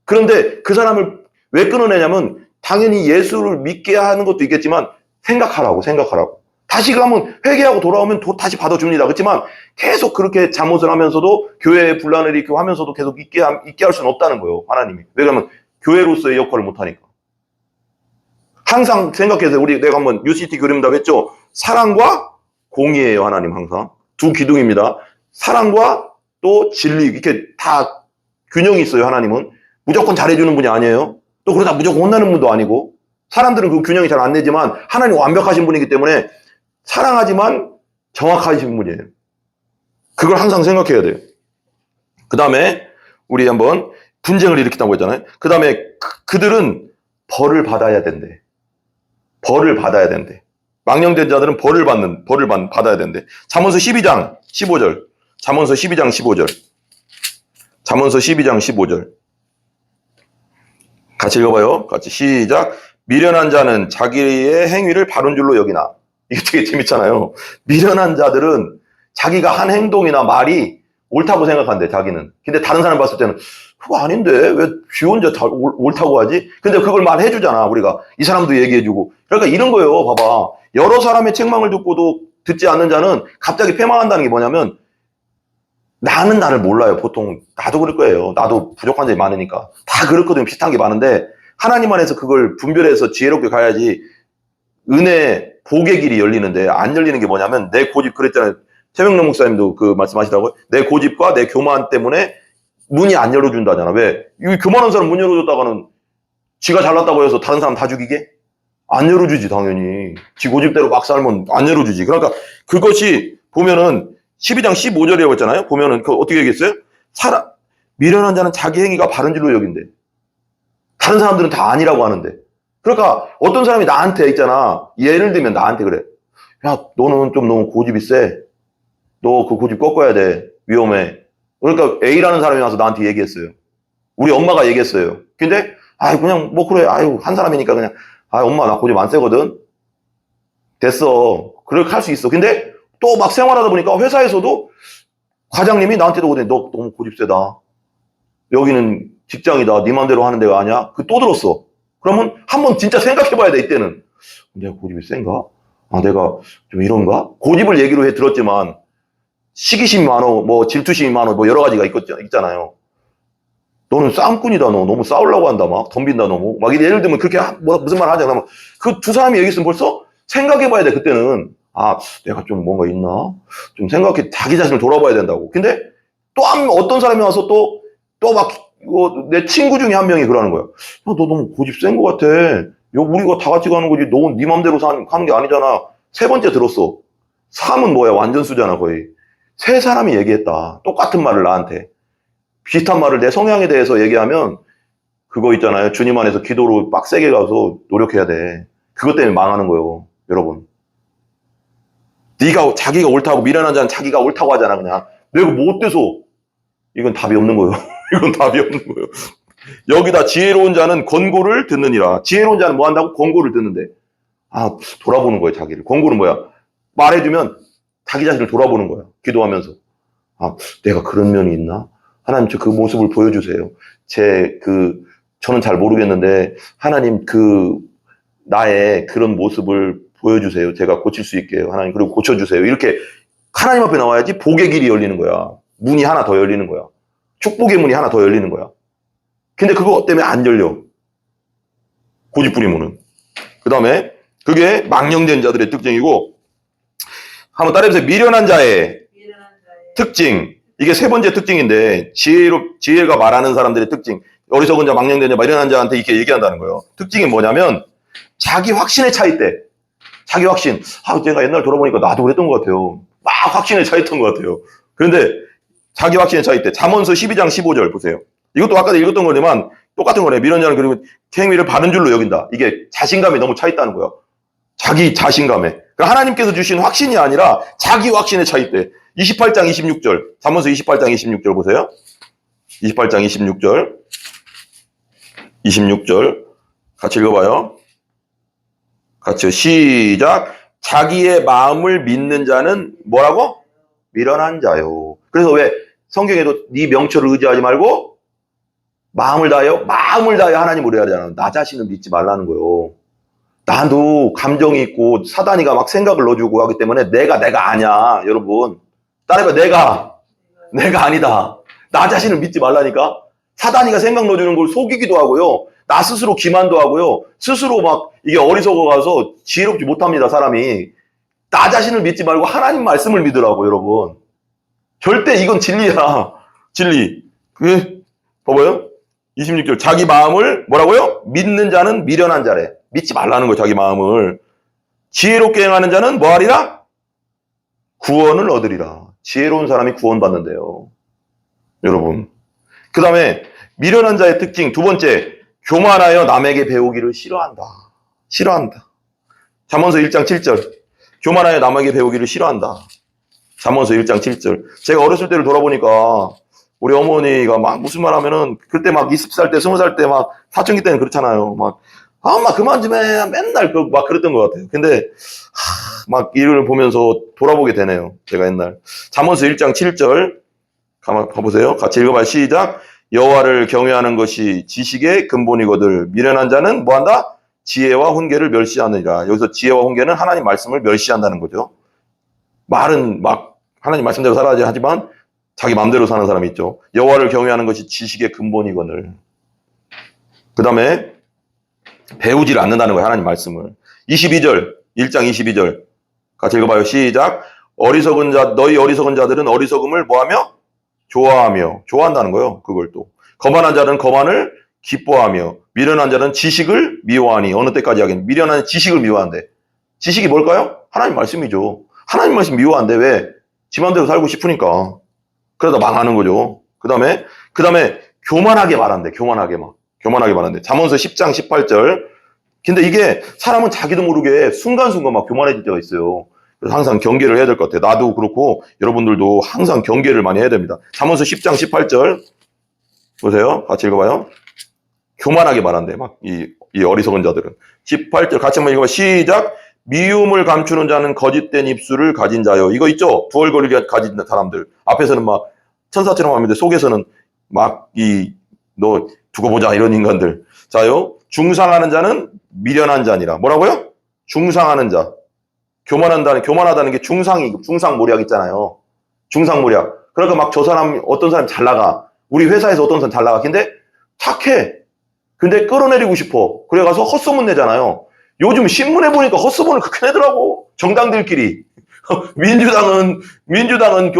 그런데 그 사람을 왜 끊어내냐면 당연히 예수를 믿게 하는 것도 있겠지만 생각하라고. 다시 가면 회개하고 돌아오면 다시 받아줍니다. 그렇지만 계속 그렇게 잘못을 하면서도 교회에 분란을 일으키고 하면서도 계속 있게 할 수는 없다는 거예요. 하나님이. 왜 그러면 교회로서의 역할을 못하니까. 항상 생각해서 내가 한번 UCT 교림답 했죠. 사랑과 공의예요. 하나님 항상. 두 기둥입니다. 사랑과 또 진리 이렇게 다 균형이 있어요. 하나님은. 무조건 잘해주는 분이 아니에요. 또 그러다 무조건 혼나는 분도 아니고. 사람들은 그 균형이 잘 안 되지만 하나님 완벽하신 분이기 때문에 사랑하지만 정확하신 분이에요. 그걸 항상 생각해야 돼요. 그 다음에 우리 한번 분쟁을 일으킨다고 했잖아요. 그 다음에 그들은 벌을 받아야 된대. 벌을 받아야 된대. 망령된 자들은 벌을 받아야 된대. 잠언서 12장 15절. 잠언서 12장 15절. 잠언서 12장 15절. 같이 읽어봐요. 같이 시작. 미련한 자는 자기의 행위를 바른 줄로 여기나. 이게 되게 재밌잖아요. 미련한 자들은 자기가 한 행동이나 말이 옳다고 생각한대, 자기는. 근데 다른 사람 봤을 때는 그거 아닌데 왜 지 혼자 옳다고 하지? 근데 그걸 말해주잖아, 우리가. 이 사람도 얘기해주고. 그러니까 이런 거예요. 봐봐. 여러 사람의 책망을 듣고도 듣지 않는 자는 갑자기 패망한다는 게 뭐냐면 나는 나를 몰라요. 보통 나도 그럴 거예요. 나도 부족한 점이 많으니까. 다 그렇거든요. 비슷한 게 많은데 하나님 안에서 그걸 분별해서 지혜롭게 가야지 은혜, 복의 길이 열리는데 안 열리는 게 뭐냐면 내 고집 그랬잖아요. 최명래 목사님도 그 말씀하시더라고요. 내 고집과 내 교만 때문에 문이 안 열어준다잖아. 왜? 이 교만한 사람 문 열어줬다가는 지가 잘났다고 해서 다른 사람 다 죽이게? 안 열어주지 당연히. 지 고집대로 막 살면 안 열어주지. 그러니까 그것이 보면은 12장 15절이라고 했잖아요. 보면은 그 어떻게 얘기했어요? 미련한 자는 자기 행위가 바른 줄로 여긴대. 다른 사람들은 다 아니라고 하는데. 그러니까 어떤 사람이 나한테 있잖아. 예를 들면 나한테 그래. 야, 너는 좀 너무 고집이 세. 너 그 고집 꺾어야 돼. 위험해. 그러니까 A라는 사람이 와서 나한테 얘기했어요. 우리 엄마가 얘기했어요. 근데 그냥 뭐 그래. 한 사람이니까 그냥 엄마 나 고집 안 세거든. 됐어. 그렇게 할 수 있어. 근데 또 막 생활하다 보니까 회사에서도 과장님이 나한테도 그래. 너 너무 고집 세다. 여기는 직장이다. 네 맘대로 하는 데가 아니야. 그 또 들었어. 그러면 한번 진짜 생각해봐야 돼. 이때는. 내가 고집이 센가? 내가 좀 이런가? 고집을 얘기로 해 들었지만 시기심이 많어, 뭐 질투심이 많어, 뭐 여러 가지가 있잖아요. 너는 싸움꾼이다. 너 너무 싸우려고 한다. 막 덤빈다. 너무 막 예를 들면 그렇게 무슨 말 하잖아. 그 두 사람이 얘기했으면 벌써 생각해봐야 돼. 그때는 내가 좀 뭔가 있나? 좀 생각해 자기 자신을 돌아봐야 된다고. 근데 또 어떤 사람이 와서 또 막 내 친구 중에 한 명이 그러는 거야. 너 너무 고집 센 것 같아. 우리가 다 같이 가는 거지. 너 네 맘대로 가는 게 아니잖아. 세 번째 들었어. 3은 뭐야? 완전수잖아 거의. 세 사람이 얘기했다. 똑같은 말을 나한테. 비슷한 말을 내 성향에 대해서 얘기하면 그거 있잖아요. 주님 안에서 기도로 빡세게 가서 노력해야 돼. 그것 때문에 망하는 거예요, 여러분. 자기가 옳다고, 미련한 자는 자기가 옳다고 하잖아, 그냥. 내가 뭐 어때서? 이건 답이 없는 거예요. 이건 답이 없는 거예요. 여기다 지혜로운 자는 권고를 듣느니라. 지혜로운 자는 뭐 한다고? 권고를 듣는데. 돌아보는 거예요, 자기를. 권고는 뭐야? 말해주면 자기 자신을 돌아보는 거야, 기도하면서. 내가 그런 면이 있나? 하나님, 저 그 모습을 보여주세요. 저는 잘 모르겠는데, 하나님, 나의 그런 모습을 보여주세요. 제가 고칠 수 있게요. 하나님, 그리고 고쳐주세요. 이렇게 하나님 앞에 나와야지 복의 길이 열리는 거야. 문이 하나 더 열리는 거야. 축복의 문이 하나 더 열리는 거야. 근데 그거 때문에 안 열려. 고집부리면은. 그 다음에, 그게 망령된 자들의 특징이고, 한번 따라해보세요. 미련한 자의 특징. 이게 세 번째 특징인데, 지혜가 말하는 사람들의 특징. 어리석은 자, 망령된 자, 미련한 자한테 이렇게 얘기한다는 거예요. 특징이 뭐냐면, 자기 확신에 차 있대. 자기 확신. 제가 옛날 돌아보니까 나도 그랬던 것 같아요. 막 확신에 차 있던 것 같아요. 그런데, 자기 확신에 차 있대. 잠언서 12장 15절 보세요. 이것도 아까 읽었던 거지만, 똑같은 거네. 미련한 자는 그리고 행위를 바른 줄로 여긴다. 이게 자신감이 너무 차 있다는 거예요. 자기 자신감에. 하나님께서 주신 확신이 아니라 자기 확신에 차 있대. 28장 26절. 잠언서 28장 26절 보세요. 28장 26절. 26절. 같이 읽어봐요. 같이 시작. 자기의 마음을 믿는 자는 뭐라고? 미련한 자요. 그래서 왜 성경에도 네 명철을 의지하지 말고 마음을 다하여 하나님을 의하잖아. 나 자신을 믿지 말라는 거예요. 나도 감정이 있고 사단이가 막 생각을 넣어주고 하기 때문에 내가 아니야, 여러분. 따라해봐. 내가 아니다. 나 자신을 믿지 말라니까. 사단이가 생각 넣어주는 걸 속이기도 하고요. 나 스스로 기만도 하고요. 스스로 막 이게 어리석어가서 지혜롭지 못합니다, 사람이. 나 자신을 믿지 말고 하나님 말씀을 믿으라고, 여러분. 절대 이건 진리야. 진리. 봐봐요. 26절. 자기 마음을 뭐라고요? 믿는 자는 미련한 자래. 믿지 말라는 거예요, 자기 마음을. 지혜롭게 행하는 자는 뭐하리라? 구원을 얻으리라. 지혜로운 사람이 구원받는데요, 여러분. 그 다음에 미련한 자의 특징 두 번째, 교만하여 남에게 배우기를 싫어한다. 잠언서 1장 7절. 교만하여 남에게 배우기를 싫어한다. 잠언서 1장 7절. 제가 어렸을 때를 돌아보니까 우리 어머니가 막 무슨 말 하면은 그때 막 20살 때, 20살 때 막 사춘기 때는 그렇잖아요. 막 그만 좀 해. 맨날 막 그랬던 것 같아요. 근데 막 이를 보면서 돌아보게 되네요. 제가 옛날. 잠언서 1장 7절. 가보세요. 같이 읽어봐요. 시작. 여호와를 경외하는 것이 지식의 근본이거늘 미련한 자는 뭐한다? 지혜와 훈계를 멸시하느니라. 여기서 지혜와 훈계는 하나님 말씀을 멸시한다는 거죠. 말은 막 하나님 말씀대로 살아야지 하지만 자기 마음대로 사는 사람이 있죠. 여호와를 경외하는 것이 지식의 근본이거늘. 그 다음에 배우지를 않는다는 거예요, 하나님 말씀을. 22절, 1장 22절. 같이 읽어봐요. 시작. 너희 어리석은 자들은 어리석음을 뭐하며? 좋아한다는 거예요. 그걸 또. 거만한 자는 거만을 기뻐하며, 미련한 자는 지식을 미워하니. 어느 때까지 하긴? 미련한 지식을 미워한대. 지식이 뭘까요? 하나님 말씀이죠. 하나님 말씀 미워한대. 왜? 지 맘대로 살고 싶으니까. 그러다 망하는 거죠. 그 다음에 교만하게 말한대. 교만하게 말한대. 잠언서 10장 18절. 근데 이게 사람은 자기도 모르게 순간순간 막 교만해질 때가 있어요. 그래서 항상 경계를 해야 될 것 같아요. 나도 그렇고 여러분들도 항상 경계를 많이 해야 됩니다. 잠언서 10장 18절 보세요. 같이 읽어봐요. 교만하게 말한대. 막 이 어리석은 자들은. 18절 같이 한번 읽어봐요. 시작. 미움을 감추는 자는 거짓된 입술을 가진 자요. 이거 있죠? 두얼거리게 가진 사람들. 앞에서는 막 천사처럼 합니다. 속에서는 막 너 두고 보자 이런 인간들. 자요. 중상하는 자는 미련한 자니라. 뭐라고요? 중상하는 자. 교만하다는 게 중상모략 있잖아요. 중상모략. 그러니까 막 어떤 사람 잘 나가. 우리 회사에서 어떤 사람 잘 나가. 근데 착해. 근데 끌어내리고 싶어. 그래 가서 헛소문 내잖아요. 요즘 신문에 보니까 헛소문을 그렇게 내더라고. 정당들끼리. 민주당은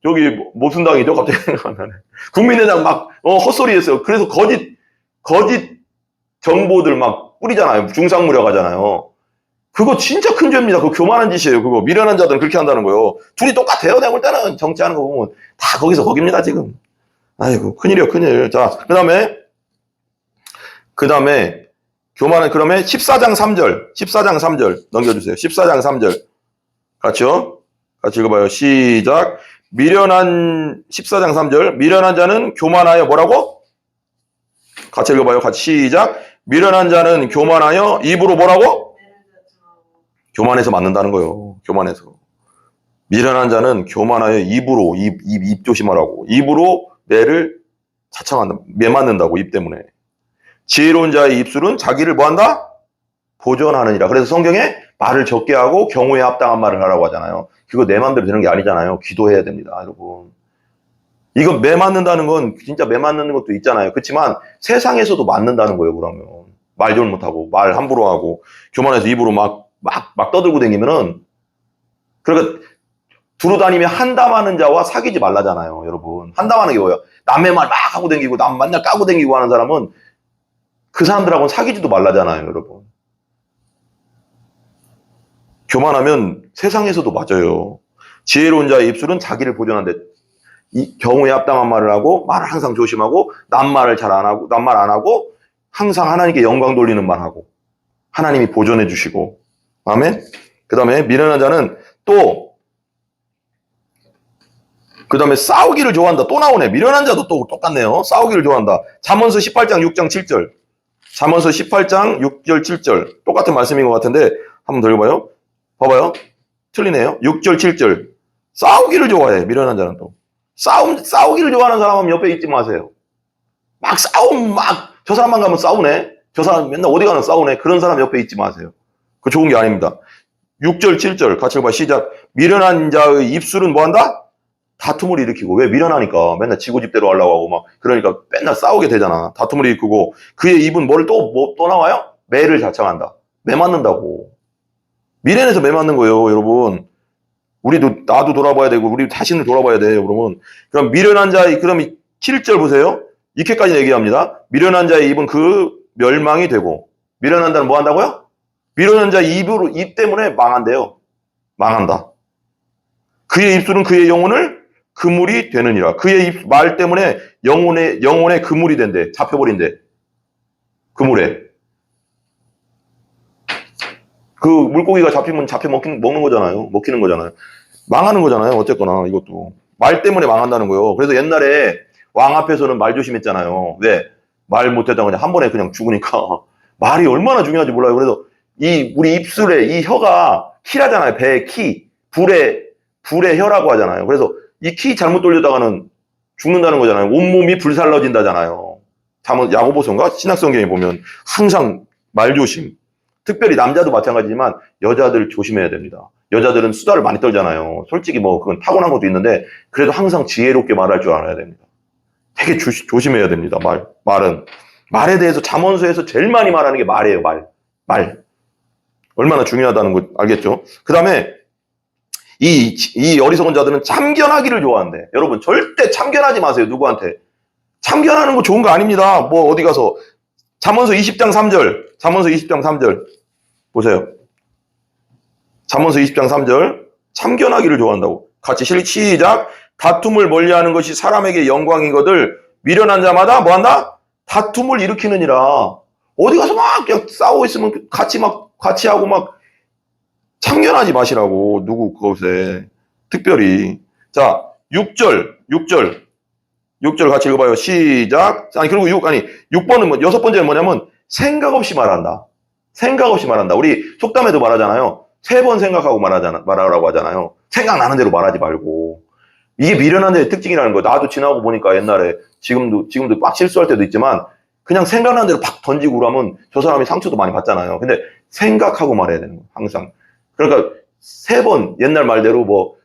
저기 무슨 당이죠? 갑자기 생각 안 나네. 국민의당 막 헛소리 했어요. 그래서 거짓 정보들 막 뿌리잖아요. 중상모략 하잖아요. 그거 진짜 큰 죄입니다. 그거 교만한 짓이에요. 그거 미련한 자들은 그렇게 한다는 거예요. 둘이 똑같아요. 내가 볼 때는 정치하는 거 보면 다 거기입니다 지금. 아이고 큰일이에요, 큰일. 자, 그 다음에 교만은 그러면 14장 3절. 14장 3절 넘겨주세요. 14장 3절. 같이요. 같이 읽어봐요. 시작. 미련한 14장 3절. 미련한 자는 교만하여 뭐라고? 같이 읽어봐요. 같이 시작. 미련한 자는 교만하여 입으로 뭐라고? 교만해서 맞는다는 거예요. 교만해서. 미련한 자는 교만하여 입으로 입 조심하라고. 입으로 매를 자청한다. 매 맞는다고 입 때문에. 지혜로운 자의 입술은 자기를 뭐한다? 보존하느니라. 그래서 성경에 말을 적게 하고 경우에 합당한 말을 하라고 하잖아요. 그거 내 마음대로 되는 게 아니잖아요. 기도해야 됩니다, 여러분. 이거 매 맞는다는 건 진짜 매 맞는 것도 있잖아요. 그렇지만 세상에서도 맞는다는 거예요. 그러면 말 좀 못하고 말 함부로 하고 교만해서 입으로 막 떠들고 다니면은 그러니까 두루 다니며 한담하는 자와 사귀지 말라잖아요, 여러분. 한담하는 게 뭐예요? 남의 말 막 하고 다니고 남 맨날 까고 다니고 하는 사람은 그 사람들하고는 사귀지도 말라잖아요, 여러분. 교만하면 세상에서도 맞아요. 지혜로운 자의 입술은 자기를 보존한대. 이 경우에 합당한 말을 하고 말을 항상 조심하고 남말을 잘 안 하고 남말 안 하고 항상 하나님께 영광 돌리는 말 하고 하나님이 보존해 주시고 아멘. 그다음에 미련한 자는 또 그다음에 싸우기를 좋아한다. 또 나오네. 미련한 자도 또 똑같네요. 싸우기를 좋아한다. 잠언서 18장 6장 7절. 잠언서 18장 6절 7절. 똑같은 말씀인 것 같은데 한번 더 읽어봐요. 봐봐요. 틀리네요. 6절 7절. 싸우기를 좋아해. 미련한 자는 또. 싸우기를 좋아하는 사람은 옆에 있지 마세요. 막 싸움 저 사람만 가면 싸우네. 저 사람 맨날 어디 가나 싸우네. 그런 사람 옆에 있지 마세요. 그거 좋은 게 아닙니다. 6절 7절 같이 읽어봐. 시작. 미련한 자의 입술은 뭐한다? 다툼을 일으키고. 왜? 미련하니까 맨날 지고집대로 하려고 하고 막 그러니까 맨날 싸우게 되잖아. 다툼을 일으키고 그의 입은 뭘 또 나와요? 매를 자청한다. 매 맞는다고. 미련해서 매 맞는 거예요, 여러분. 나도 돌아봐야 되고 우리 자신을 돌아봐야 돼요, 여러분. 그럼 미련한 자의 그럼 7절 보세요. 이렇게까지 얘기합니다. 미련한 자의 입은 그 멸망이 되고 미련한 자는 뭐 한다고요? 미련한 자의 입 때문에 망한대요. 망한다. 그의 입술은 그의 영혼을 그물이 되느니라. 그의 말 때문에 영혼의 그물이 된대. 잡혀버린대. 그물에. 그 물고기가 잡히면 먹는 거잖아요. 먹히는 거잖아요. 망하는 거잖아요. 어쨌거나 이것도. 말 때문에 망한다는 거예요. 그래서 옛날에 왕 앞에서는 말 조심했잖아요. 왜? 말 못했다고 그냥 한 번에 그냥 죽으니까. 말이 얼마나 중요한지 몰라요. 그래서 우리 입술에 이 혀가 키라잖아요. 배의 키. 불의 혀라고 하잖아요. 그래서 이 키 잘못 돌렸다가는 죽는다는 거잖아요. 온몸이 불살라진다잖아요. 야고보서인가? 신약성경에 보면 항상 말조심. 특별히 남자도 마찬가지지만 여자들 조심해야 됩니다. 여자들은 수다를 많이 떨잖아요. 솔직히 그건 타고난 것도 있는데 그래도 항상 지혜롭게 말할 줄 알아야 됩니다. 되게 조심해야 됩니다. 말은. 말에 대해서 잠언서에서 제일 많이 말하는 게 말이에요. 말. 얼마나 중요하다는 거 알겠죠? 그 다음에 이 어리석은 자들은 참견하기를 좋아한대. 여러분 절대 참견하지 마세요. 누구한테. 참견하는 거 좋은 거 아닙니다. 어디 가서. 잠언서 20장 3절. 잠언서 20장 3절. 보세요. 잠언서 20장 3절. 참견하기를 좋아한다고. 같이 시작. 다툼을 멀리하는 것이 사람에게 영광이거들 미련한 자마다 뭐한다? 다툼을 일으키느니라. 어디 가서 막 그냥 싸우고 있으면 같이 하고 막 참견하지 마시라고. 누구 그것에. 특별히. 자, 6절 같이 읽어봐요. 시작. 그리고 6번은 여섯 번째는 뭐냐면 생각 없이 말한다. 생각 없이 말한다. 우리 속담에도 말하잖아요. 3번 생각하고 말하라고 하잖아요. 생각나는 대로 말하지 말고. 이게 미련한 자의 특징이라는 거예요. 나도 지나고 보니까 옛날에 지금도 막 실수할 때도 있지만 그냥 생각나는 대로 팍 던지고 그러면 저 사람이 상처도 많이 받잖아요. 근데 생각하고 말해야 되는 거예요. 항상. 그러니까 3번 옛날 말대로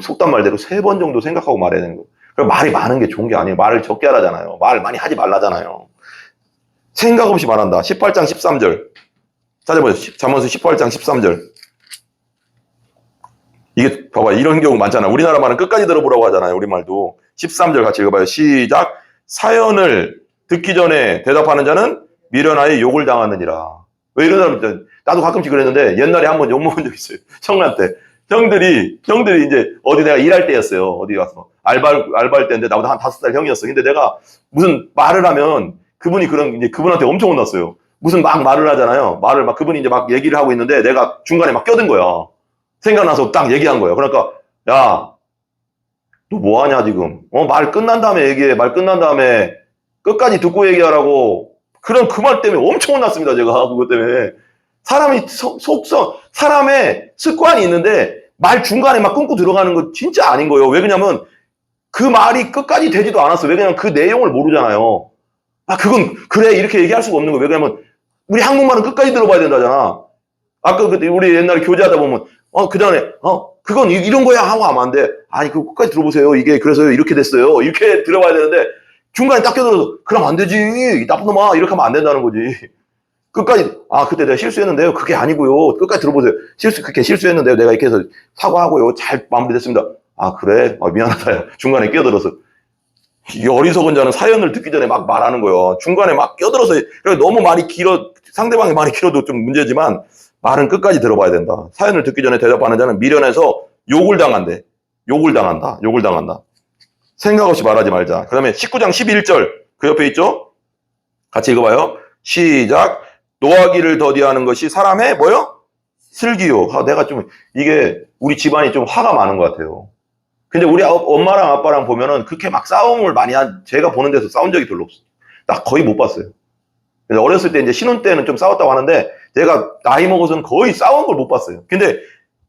속담 말대로 3번 정도 생각하고 말해야 되는 거예요. 그러니까 말이 많은 게 좋은 게 아니에요. 말을 적게 하라잖아요. 말 많이 하지 말라잖아요. 생각 없이 말한다. 18장 13절. 찾아보세요. 잠언서 18장 13절. 이게 봐봐. 이런 경우 많잖아. 우리나라 말은 끝까지 들어보라고 하잖아요. 우리말도. 13절 같이 읽어봐요. 시작. 사연을 듣기 전에 대답하는 자는 미련하여 욕을 당하느니라. 왜 이런 사람 있잖아요. 나도 가끔씩 그랬는데 옛날에 한번 욕먹은 적 있어요. 청남 때. 형들이 이제 어디 내가 일할 때였어요. 어디 가서. 알바할 때인데 나보다 한 5살 형이었어. 근데 내가 무슨 말을 하면 그분한테 엄청 혼났어요. 무슨 막 말을 하잖아요. 말을 막 그분이 이제 막 얘기를 하고 있는데 내가 중간에 막 껴든 거야. 생각나서 딱 얘기한 거예요. 그러니까 야, 너 뭐 하냐 지금? 말 끝난 다음에 얘기해. 말 끝난 다음에 끝까지 듣고 얘기하라고. 그런 그 말 때문에 엄청 혼났습니다. 제가 그것 때문에. 사람이 속성, 사람의 습관이 있는데 말 중간에 막 끊고 들어가는 거 진짜 아닌 거예요. 왜 그러냐면 그 말이 끝까지 되지도 않았어요. 왜냐면 그 내용을 모르잖아요. 그건 그래 이렇게 얘기할 수가 없는 거예요. 왜 그러냐면 우리 한국말은 끝까지 들어봐야 된다잖아. 아까 그때 우리 옛날에 교제하다 보면 그 다음에 그건 이런 거야 하고 하면 안 돼. 아니 그거 끝까지 들어보세요. 이게 그래서 이렇게 됐어요. 이렇게 들어봐야 되는데 중간에 딱 껴들어서 그럼 안 되지. 나쁜 놈아 이렇게 하면 안 된다는 거지. 끝까지 그때 내가 실수했는데요. 그게 아니고요. 끝까지 들어보세요. 그렇게 실수했는데요. 내가 이렇게 해서 사과하고요. 잘 마무리됐습니다. 그래? 미안하다. 중간에 끼어들어서. 이 어리석은 자는 사연을 듣기 전에 막 말하는 거예요. 중간에 막 끼어들어서 너무 말이 상대방이 말이 길어도 좀 문제지만 말은 끝까지 들어봐야 된다. 사연을 듣기 전에 대답하는 자는 미련해서 욕을 당한대. 욕을 당한다. 생각 없이 말하지 말자. 그 다음에 19장 11절 그 옆에 있죠? 같이 읽어봐요. 시작. 노하기를 더디하는 것이 사람의 뭐요? 슬기요. 내가 좀 이게 우리 집안이 좀 화가 많은 것 같아요. 근데 우리 엄마랑 아빠랑 보면은 그렇게 막 싸움을 많이 제가 보는 데서 싸운 적이 별로 없어요. 나 거의 못 봤어요. 어렸을 때 이제 신혼 때는 좀 싸웠다고 하는데 제가 나이 먹어서는 거의 싸운 걸 못 봤어요. 근데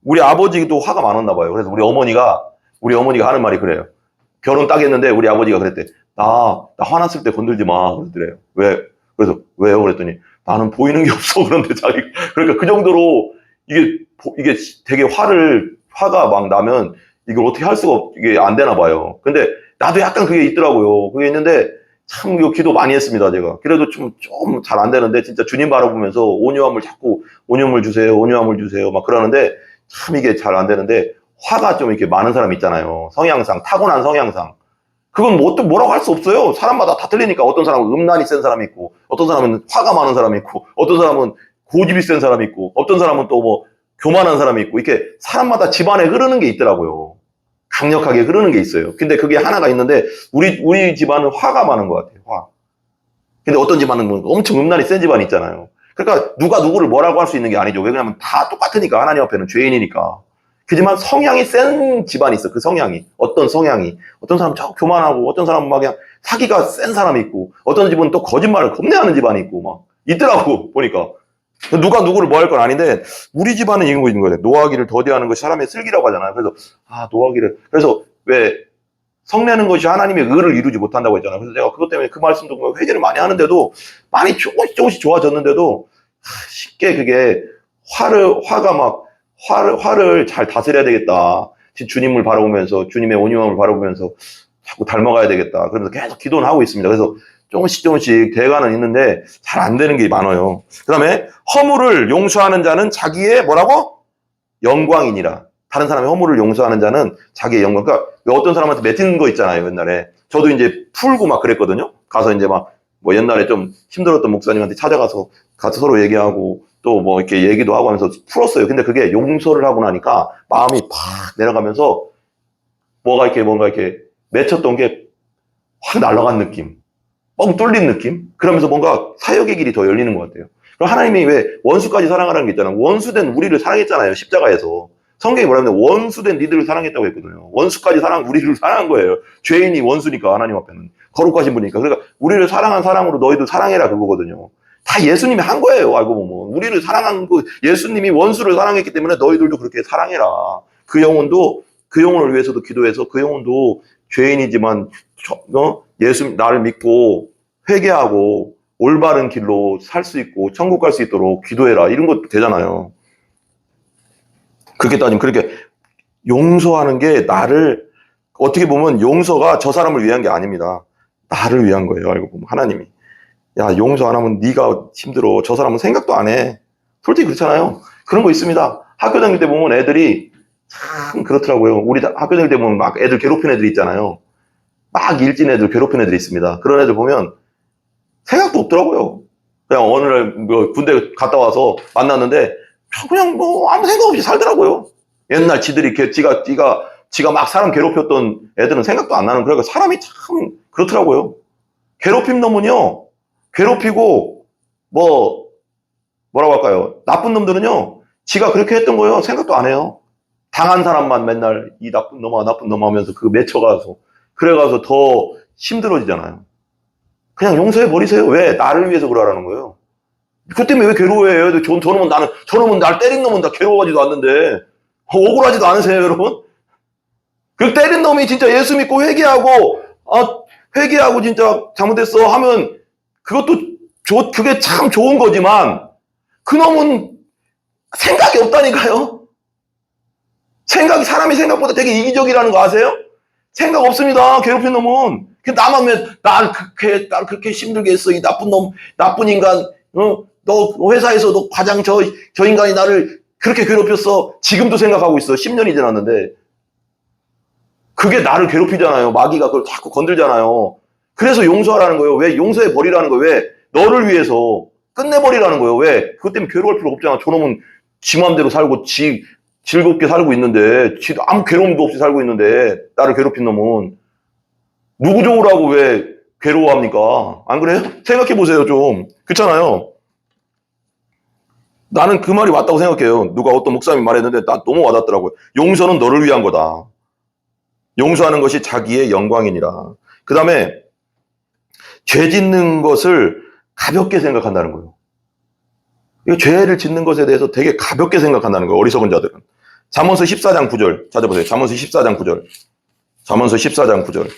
우리 아버지도 화가 많았나 봐요. 그래서 우리 어머니가 하는 말이 그래요. 결혼 딱 했는데 우리 아버지가 그랬대. 나 화났을 때 건들지 마. 그러더래요. 왜? 그래서 왜요? 그랬더니 나는 보이는 게 없어. 그런데 자기 그러니까 그 정도로 이게 되게 화가 막 나면 이걸 어떻게 할 수가 이게 안 되나 봐요. 근데 나도 약간 그게 있더라고요. 그게 있는데 참 이거 기도 많이 했습니다. 제가 그래도 좀 잘 안 되는데 진짜 주님 바라보면서 온유함을 자꾸 온유함을 주세요 막 그러는데 참 이게 잘 안 되는데 화가 좀 이렇게 많은 사람 있잖아요. 성향상 타고난 성향상 그건 뭐라고 할 수 없어요. 사람마다 다 틀리니까 어떤 사람은 음란이 센 사람이 있고 어떤 사람은 화가 많은 사람이 있고 어떤 사람은 고집이 센 사람이 있고 어떤 사람은 또 뭐 교만한 사람이 있고 이렇게 사람마다 집안에 흐르는 게 있더라고요. 강력하게 흐르는 게 있어요. 근데 그게 하나가 있는데 우리 집안은 화가 많은 것 같아요. 화. 근데 어떤 집안은 뭐 엄청 음란이 센 집안이 있잖아요. 그러니까 누가 누구를 뭐라고 할 수 있는 게 아니죠. 왜냐하면 다 똑같으니까 하나님 앞에는 죄인이니까. 그지만 성향이 센 집안이 있어. 그 성향이 어떤 사람은 저 교만하고 어떤 사람은 막 그냥 사기가 센 사람이 있고 어떤 집은 또 거짓말을 겁내하는 집안이 있고 막 있더라고 보니까. 누가 누구를 뭐 할 건 아닌데 우리 집안은 이런 거 있는 거예요. 노하기를 더디하는 것이 사람의 슬기라고 하잖아요. 그래서 노하기를 그래서 왜 성내는 것이 하나님의 의를 이루지 못한다고 했잖아요. 그래서 제가 그것 때문에 그 말씀 듣고 회개를 많이 하는데도 많이 조금씩 좋아졌는데도 쉽게 그게 화를 잘 다스려야 되겠다. 주님을 바라보면서 주님의 온유함을 바라보면서 자꾸 닮아가야 되겠다. 그래서 계속 기도는 하고 있습니다. 그래서 조금씩 대가는 있는데 잘 안 되는 게 많아요. 그 다음에 허물을 용서하는 자는 자기의 뭐라고? 영광이니라. 다른 사람의 허물을 용서하는 자는 자기의 영광. 그러니까 어떤 사람한테 맺힌 거 있잖아요. 옛날에 저도 이제 풀고 막 그랬거든요. 가서 이제 막 뭐 옛날에 좀 힘들었던 목사님한테 찾아가서 같이 서로 얘기하고 또 뭐 이렇게 얘기도 하고 하면서 풀었어요. 근데 그게 용서를 하고 나니까 마음이 팍 내려가면서 뭔가 이렇게 맺혔던 게 확 날아간 느낌. 뻥 뚫린 느낌? 그러면서 뭔가 사역의 길이 더 열리는 것 같아요. 그럼 하나님이 왜 원수까지 사랑하라는 게 있잖아요. 원수된 우리를 사랑했잖아요. 십자가에서. 성경이 뭐라면 원수된 니들을 사랑했다고 했거든요. 원수까지 우리를 사랑한 거예요. 죄인이 원수니까 하나님 앞에는. 거룩하신 분이니까. 그러니까 우리를 사랑한 사랑으로 너희도 사랑해라 그거거든요. 다 예수님이 한 거예요. 알고 보면. 우리를 사랑한 예수님이 원수를 사랑했기 때문에 너희들도 그렇게 사랑해라. 그 영혼을 위해서도 기도해서 그 영혼도 죄인이지만 나를 믿고 회개하고 올바른 길로 살 수 있고 천국 갈 수 있도록 기도해라. 이런 것도 되잖아요. 그렇게 따지면 그렇게 용서하는 게 나를 어떻게 보면 용서가 저 사람을 위한 게 아닙니다. 나를 위한 거예요. 알고 보면 하나님이 야 용서 안 하면 네가 힘들어. 저 사람은 생각도 안 해. 솔직히 그렇잖아요. 그런 거 있습니다. 학교 다닐 때 보면 애들이 참 그렇더라고요. 우리 학교 다닐 때 보면 막 애들 괴롭히는 애들 있잖아요. 막 일진 애들 괴롭히는 애들이 있습니다. 그런 애들 보면 생각도 없더라고요. 그냥 어느 날 뭐 군대 갔다 와서 만났는데 그냥 뭐 아무 생각 없이 살더라고요. 옛날 지가 막 사람 괴롭혔던 애들은 생각도 안 나는. 그러니까 사람이 참 그렇더라고요. 괴롭힘 놈은요 괴롭히고 뭐 뭐라고 할까요? 나쁜 놈들은요, 지가 그렇게 했던 거예요. 생각도 안 해요. 당한 사람만 맨날 이 나쁜 놈 하면서 그 맺혀가서, 그래가서 더 힘들어지잖아요. 그냥 용서해 버리세요. 왜? 나를 위해서 그러라는 거예요. 그 때문에 왜 괴로워해요? 저놈은 날 때린 놈은 다 괴로워하지도 않는데, 억울하지도 않으세요, 여러분? 그 때린 놈이 진짜 예수 믿고 회개하고 진짜 잘못했어 하면 그것도 그게 참 좋은 거지만 그 놈은 생각이 없다니까요. 사람이 생각보다 되게 이기적이라는 거 아세요? 생각 없습니다. 괴롭힌 놈은. 나만 왜 날 그렇게 힘들게 했어. 이 나쁜 놈, 나쁜 인간. 너 회사에서 너 과장 저 인간이 나를 그렇게 괴롭혔어. 지금도 생각하고 있어. 10년이 지났는데. 그게 나를 괴롭히잖아요. 마귀가 그걸 자꾸 건들잖아요. 그래서 용서하라는 거예요. 왜? 용서해 버리라는 거예요. 왜? 너를 위해서 끝내버리라는 거예요. 왜? 그것 때문에 괴로울 필요 없잖아. 저놈은 지 맘대로 살고 즐겁게 살고 있는데 지도 아무 괴로움도 없이 살고 있는데 나를 괴롭힌 놈은 누구 좋으라고 왜 괴로워합니까? 안 그래요? 생각해 보세요 좀. 그렇잖아요. 나는 그 말이 맞다고 생각해요. 누가 어떤 목사님이 말했는데 나 너무 와닿더라고요. 용서는 너를 위한 거다. 용서하는 것이 자기의 영광이니라. 그 다음에 죄 짓는 것을 가볍게 생각한다는 거예요. 이 죄를 짓는 것에 대해서 되게 가볍게 생각한다는 거예요. 어리석은 자들은. 잠언서 14장 9절 찾아보세요. 잠언서 14장 9절. 잠언서 14장 9절.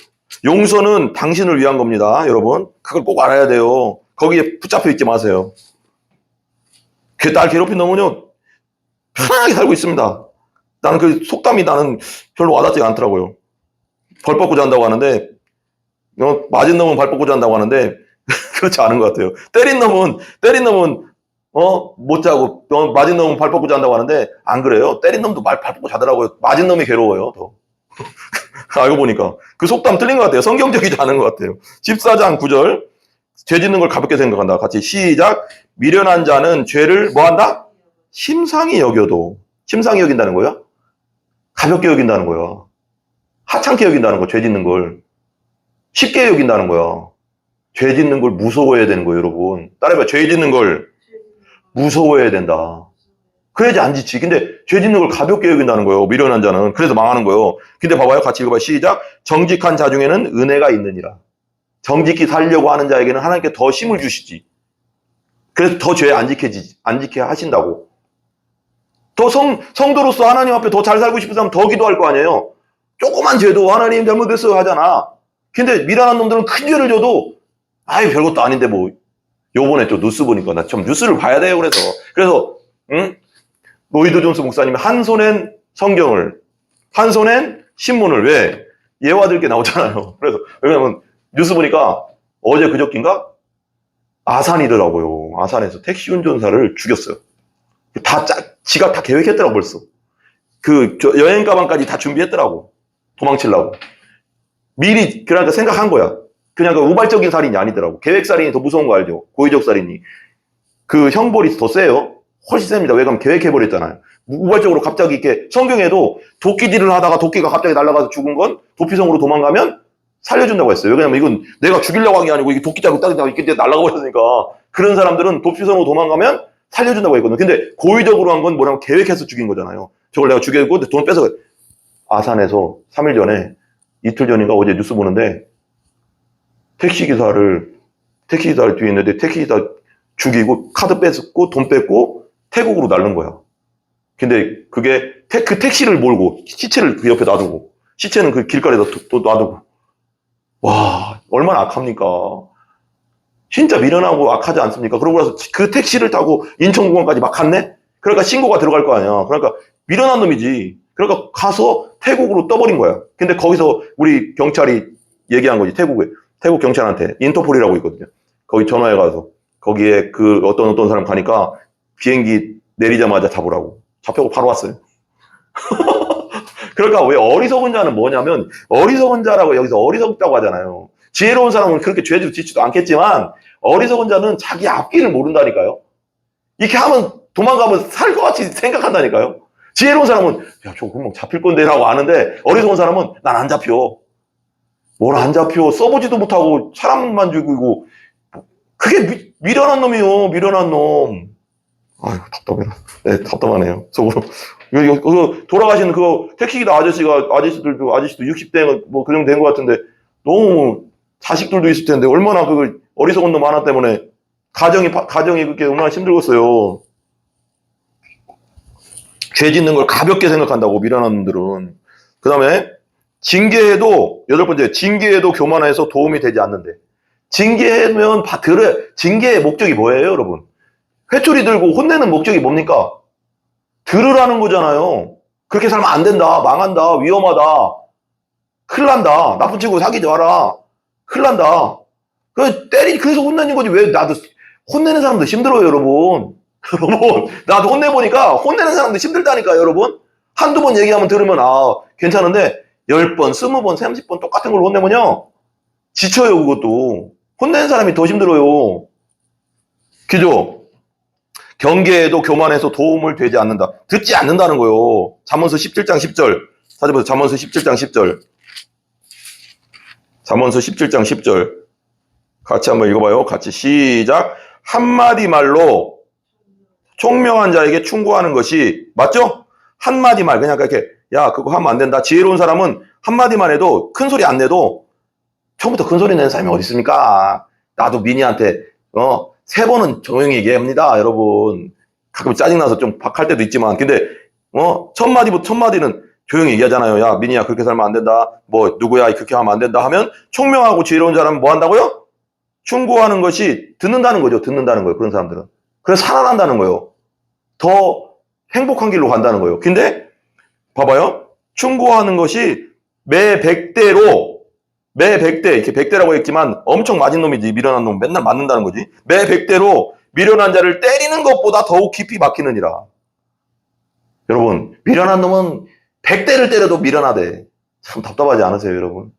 용서는 당신을 위한 겁니다. 여러분. 그걸 꼭 알아야 돼요. 거기에 붙잡혀 있지 마세요. 날 괴롭힌 놈은요, 편하게 살고 있습니다. 나는 그 속담이 나는 별로 와닿지가 않더라고요. 벌 뻗고 잔다고 하는데, 맞은 놈은 발 뻗고 잔다고 하는데, 그렇지 않은 것 같아요. 때린 놈은, 못 자고, 맞은 놈은 발 뻗고 잔다고 하는데, 안 그래요. 때린 놈도 발 뻗고 자더라고요. 맞은 놈이 괴로워요, 더. 알고 보니까. 그 속담 틀린 것 같아요. 성경적이지 않은 것 같아요. 14장 9절. 죄 짓는 걸 가볍게 생각한다. 같이 시작. 미련한 자는 죄를 뭐 한다? 심상히 여겨도. 심상히 여긴다는 거야? 가볍게 여긴다는 거야. 하찮게 여긴다는 거, 죄 짓는 걸. 쉽게 여긴다는 거야. 죄 짓는 걸 무서워해야 되는 거예요, 여러분. 따라해봐. 죄 짓는 걸 무서워해야 된다. 그래야지 안 지치. 근데 죄 짓는 걸 가볍게 여긴다는 거예요. 미련한 자는. 그래서 망하는 거예요. 근데 봐봐요. 같이 읽어봐요. 시작. 정직한 자 중에는 은혜가 있느니라. 정직히 살려고 하는 자에게는 하나님께 더 힘을 주시지. 그래서 더 죄 안 지게 하신다고. 더 성도로서 하나님 앞에 더 잘 살고 싶은 사람 더 기도할 거 아니에요. 조그만 죄도 하나님 잘못했어요 하잖아. 근데 미련한 놈들은 큰 죄를 져도 아이 별것도 아닌데 뭐. 요번에 또 뉴스 보니까 나 좀 뉴스를 봐야 돼요. 그래서 로이드 존스 목사님이 한 손엔 성경을, 한 손엔 신문을 왜? 예화 들게 나오잖아요. 그래서 왜냐면 뉴스 보니까 어제 그저께인가 아산이더라고요. 아산에서 택시 운전사를 죽였어요. 지가 다 계획했더라고 벌써. 여행 가방까지 다 준비했더라고. 도망치려고. 미리 그러니까 생각한 거야. 그냥 그 우발적인 살인이 아니더라고. 계획살인이 더 무서운 거 알죠? 고의적 살인이. 그 형벌이 더 세요. 훨씬 셉니다. 왜 그러면 계획해버렸잖아요. 우발적으로 갑자기 이렇게 성경에도 도끼질을 하다가 도끼가 갑자기 날아가서 죽은 건 도피성으로 도망가면 살려준다고 했어요. 왜냐면 이건 내가 죽이려고 한 게 아니고 이게 도끼자루 따르다가 이렇게 날아가 버렸으니까 그런 사람들은 도피성으로 도망가면 살려준다고 했거든요. 근데 고의적으로 한 건 뭐라고 계획해서 죽인 거잖아요. 저걸 내가 죽였고 돈 뺏어. 아산에서 3일 전에 이틀 전인가 어제 뉴스 보는데 택시기사를 뒤에 있는데 택시기사 죽이고 카드 뺏고 돈 뺏고 태국으로 날른 거야. 근데 그게 그 택시를 몰고 시체를 그 옆에 놔두고 시체는 그 길가에다 또 놔두고. 와, 얼마나 악합니까? 진짜 미련하고 악하지 않습니까? 그러고 나서 그 택시를 타고 인천공항까지 막 갔네? 그러니까 신고가 들어갈 거 아니야. 그러니까 미련한 놈이지. 그러니까 가서 태국으로 떠버린 거야. 근데 거기서 우리 경찰이 얘기한 거지. 태국 경찰한테 인터폴이라고 있거든요. 거기 전화해가서 거기에 그 어떤 사람 가니까 비행기 내리자마자 잡으라고. 잡혀고 바로 왔어요. 그러니까 왜 어리석은 자는 뭐냐면 어리석은 자라고 여기서 어리석다고 하잖아요. 지혜로운 사람은 그렇게 죄도 짓지도 않겠지만 어리석은 자는 자기 앞길을 모른다니까요. 이렇게 하면 도망가면 살 것 같이 생각한다니까요. 지혜로운 사람은 야 저거 금방 잡힐 건데 라고 아는데 어리석은 사람은 난 안 잡혀. 뭘 안 잡혀. 써보지도 못하고 사람만 죽이고 그게 미련한 놈이요. 미련한 놈. 아이고, 답답해라. 네, 답답하네요. 속으로. 돌아가신 그 택시기사 아저씨도 60대 뭐 그 정도 된 것 같은데, 너무 자식들도 있을 텐데, 얼마나 그 어리석은 놈 하나 때문에 가정이 그렇게 얼마나 힘들겠어요. 죄 짓는 걸 가볍게 생각한다고, 미련한 놈들은. 그 다음에, 여덟 번째, 징계에도 교만해서 도움이 되지 않는데. 징계면 징계의 목적이 뭐예요, 여러분? 회초리 들고 혼내는 목적이 뭡니까? 들으라는 거잖아요. 그렇게 살면 안 된다, 망한다, 위험하다, 큰일 난다, 나쁜 친구 사귀지 마라, 큰일 난다. 그래서 혼내는 거지. 왜 나도, 혼내는 사람도 힘들어요, 여러분. 여러분, 나도 혼내보니까 혼내는 사람도 힘들다니까, 여러분. 한두 번 얘기하면 들으면, 괜찮은데, 10번, 20번, 30번 똑같은 걸 혼내면요. 지쳐요, 그것도. 혼내는 사람이 더 힘들어요. 그죠? 경계에도 교만해서 도움을 되지 않는다. 듣지 않는다는 거요. 잠언서 17장 10절. 찾아보세요. 잠언서 17장 10절. 잠언서 17장 10절. 같이 한번 읽어봐요. 같이 시작. 한마디 말로 총명한 자에게 충고하는 것이 맞죠? 한마디 말 그냥 이렇게 야 그거 하면 안 된다. 지혜로운 사람은 한마디만 해도 큰 소리 안 내도 처음부터 큰 소리 내는 사람이 어디 있습니까? 나도 미니한테 3번은 조용히 얘기합니다. 여러분 가끔 짜증나서 좀 박할 때도 있지만 근데 첫 마디는 조용히 얘기하잖아요. 야 미니야 그렇게 살면 안 된다. 뭐 누구야 그렇게 하면 안 된다 하면 총명하고 지혜로운 사람은 뭐 한다고요? 충고하는 것이 듣는다는 거죠. 듣는다는 거예요. 그런 사람들은. 그래서 살아난다는 거예요. 더 행복한 길로 간다는 거예요. 근데 봐봐요. 충고하는 것이 매 100대로 매 100대 이렇게 100대라고 했지만 엄청 맞은 놈이지. 미련한 놈 맨날 맞는다는 거지. 매 100대로 미련한 자를 때리는 것보다 더욱 깊이 박히느니라. 여러분 미련한 놈은 100대를 때려도 미련하대. 참 답답하지 않으세요 여러분?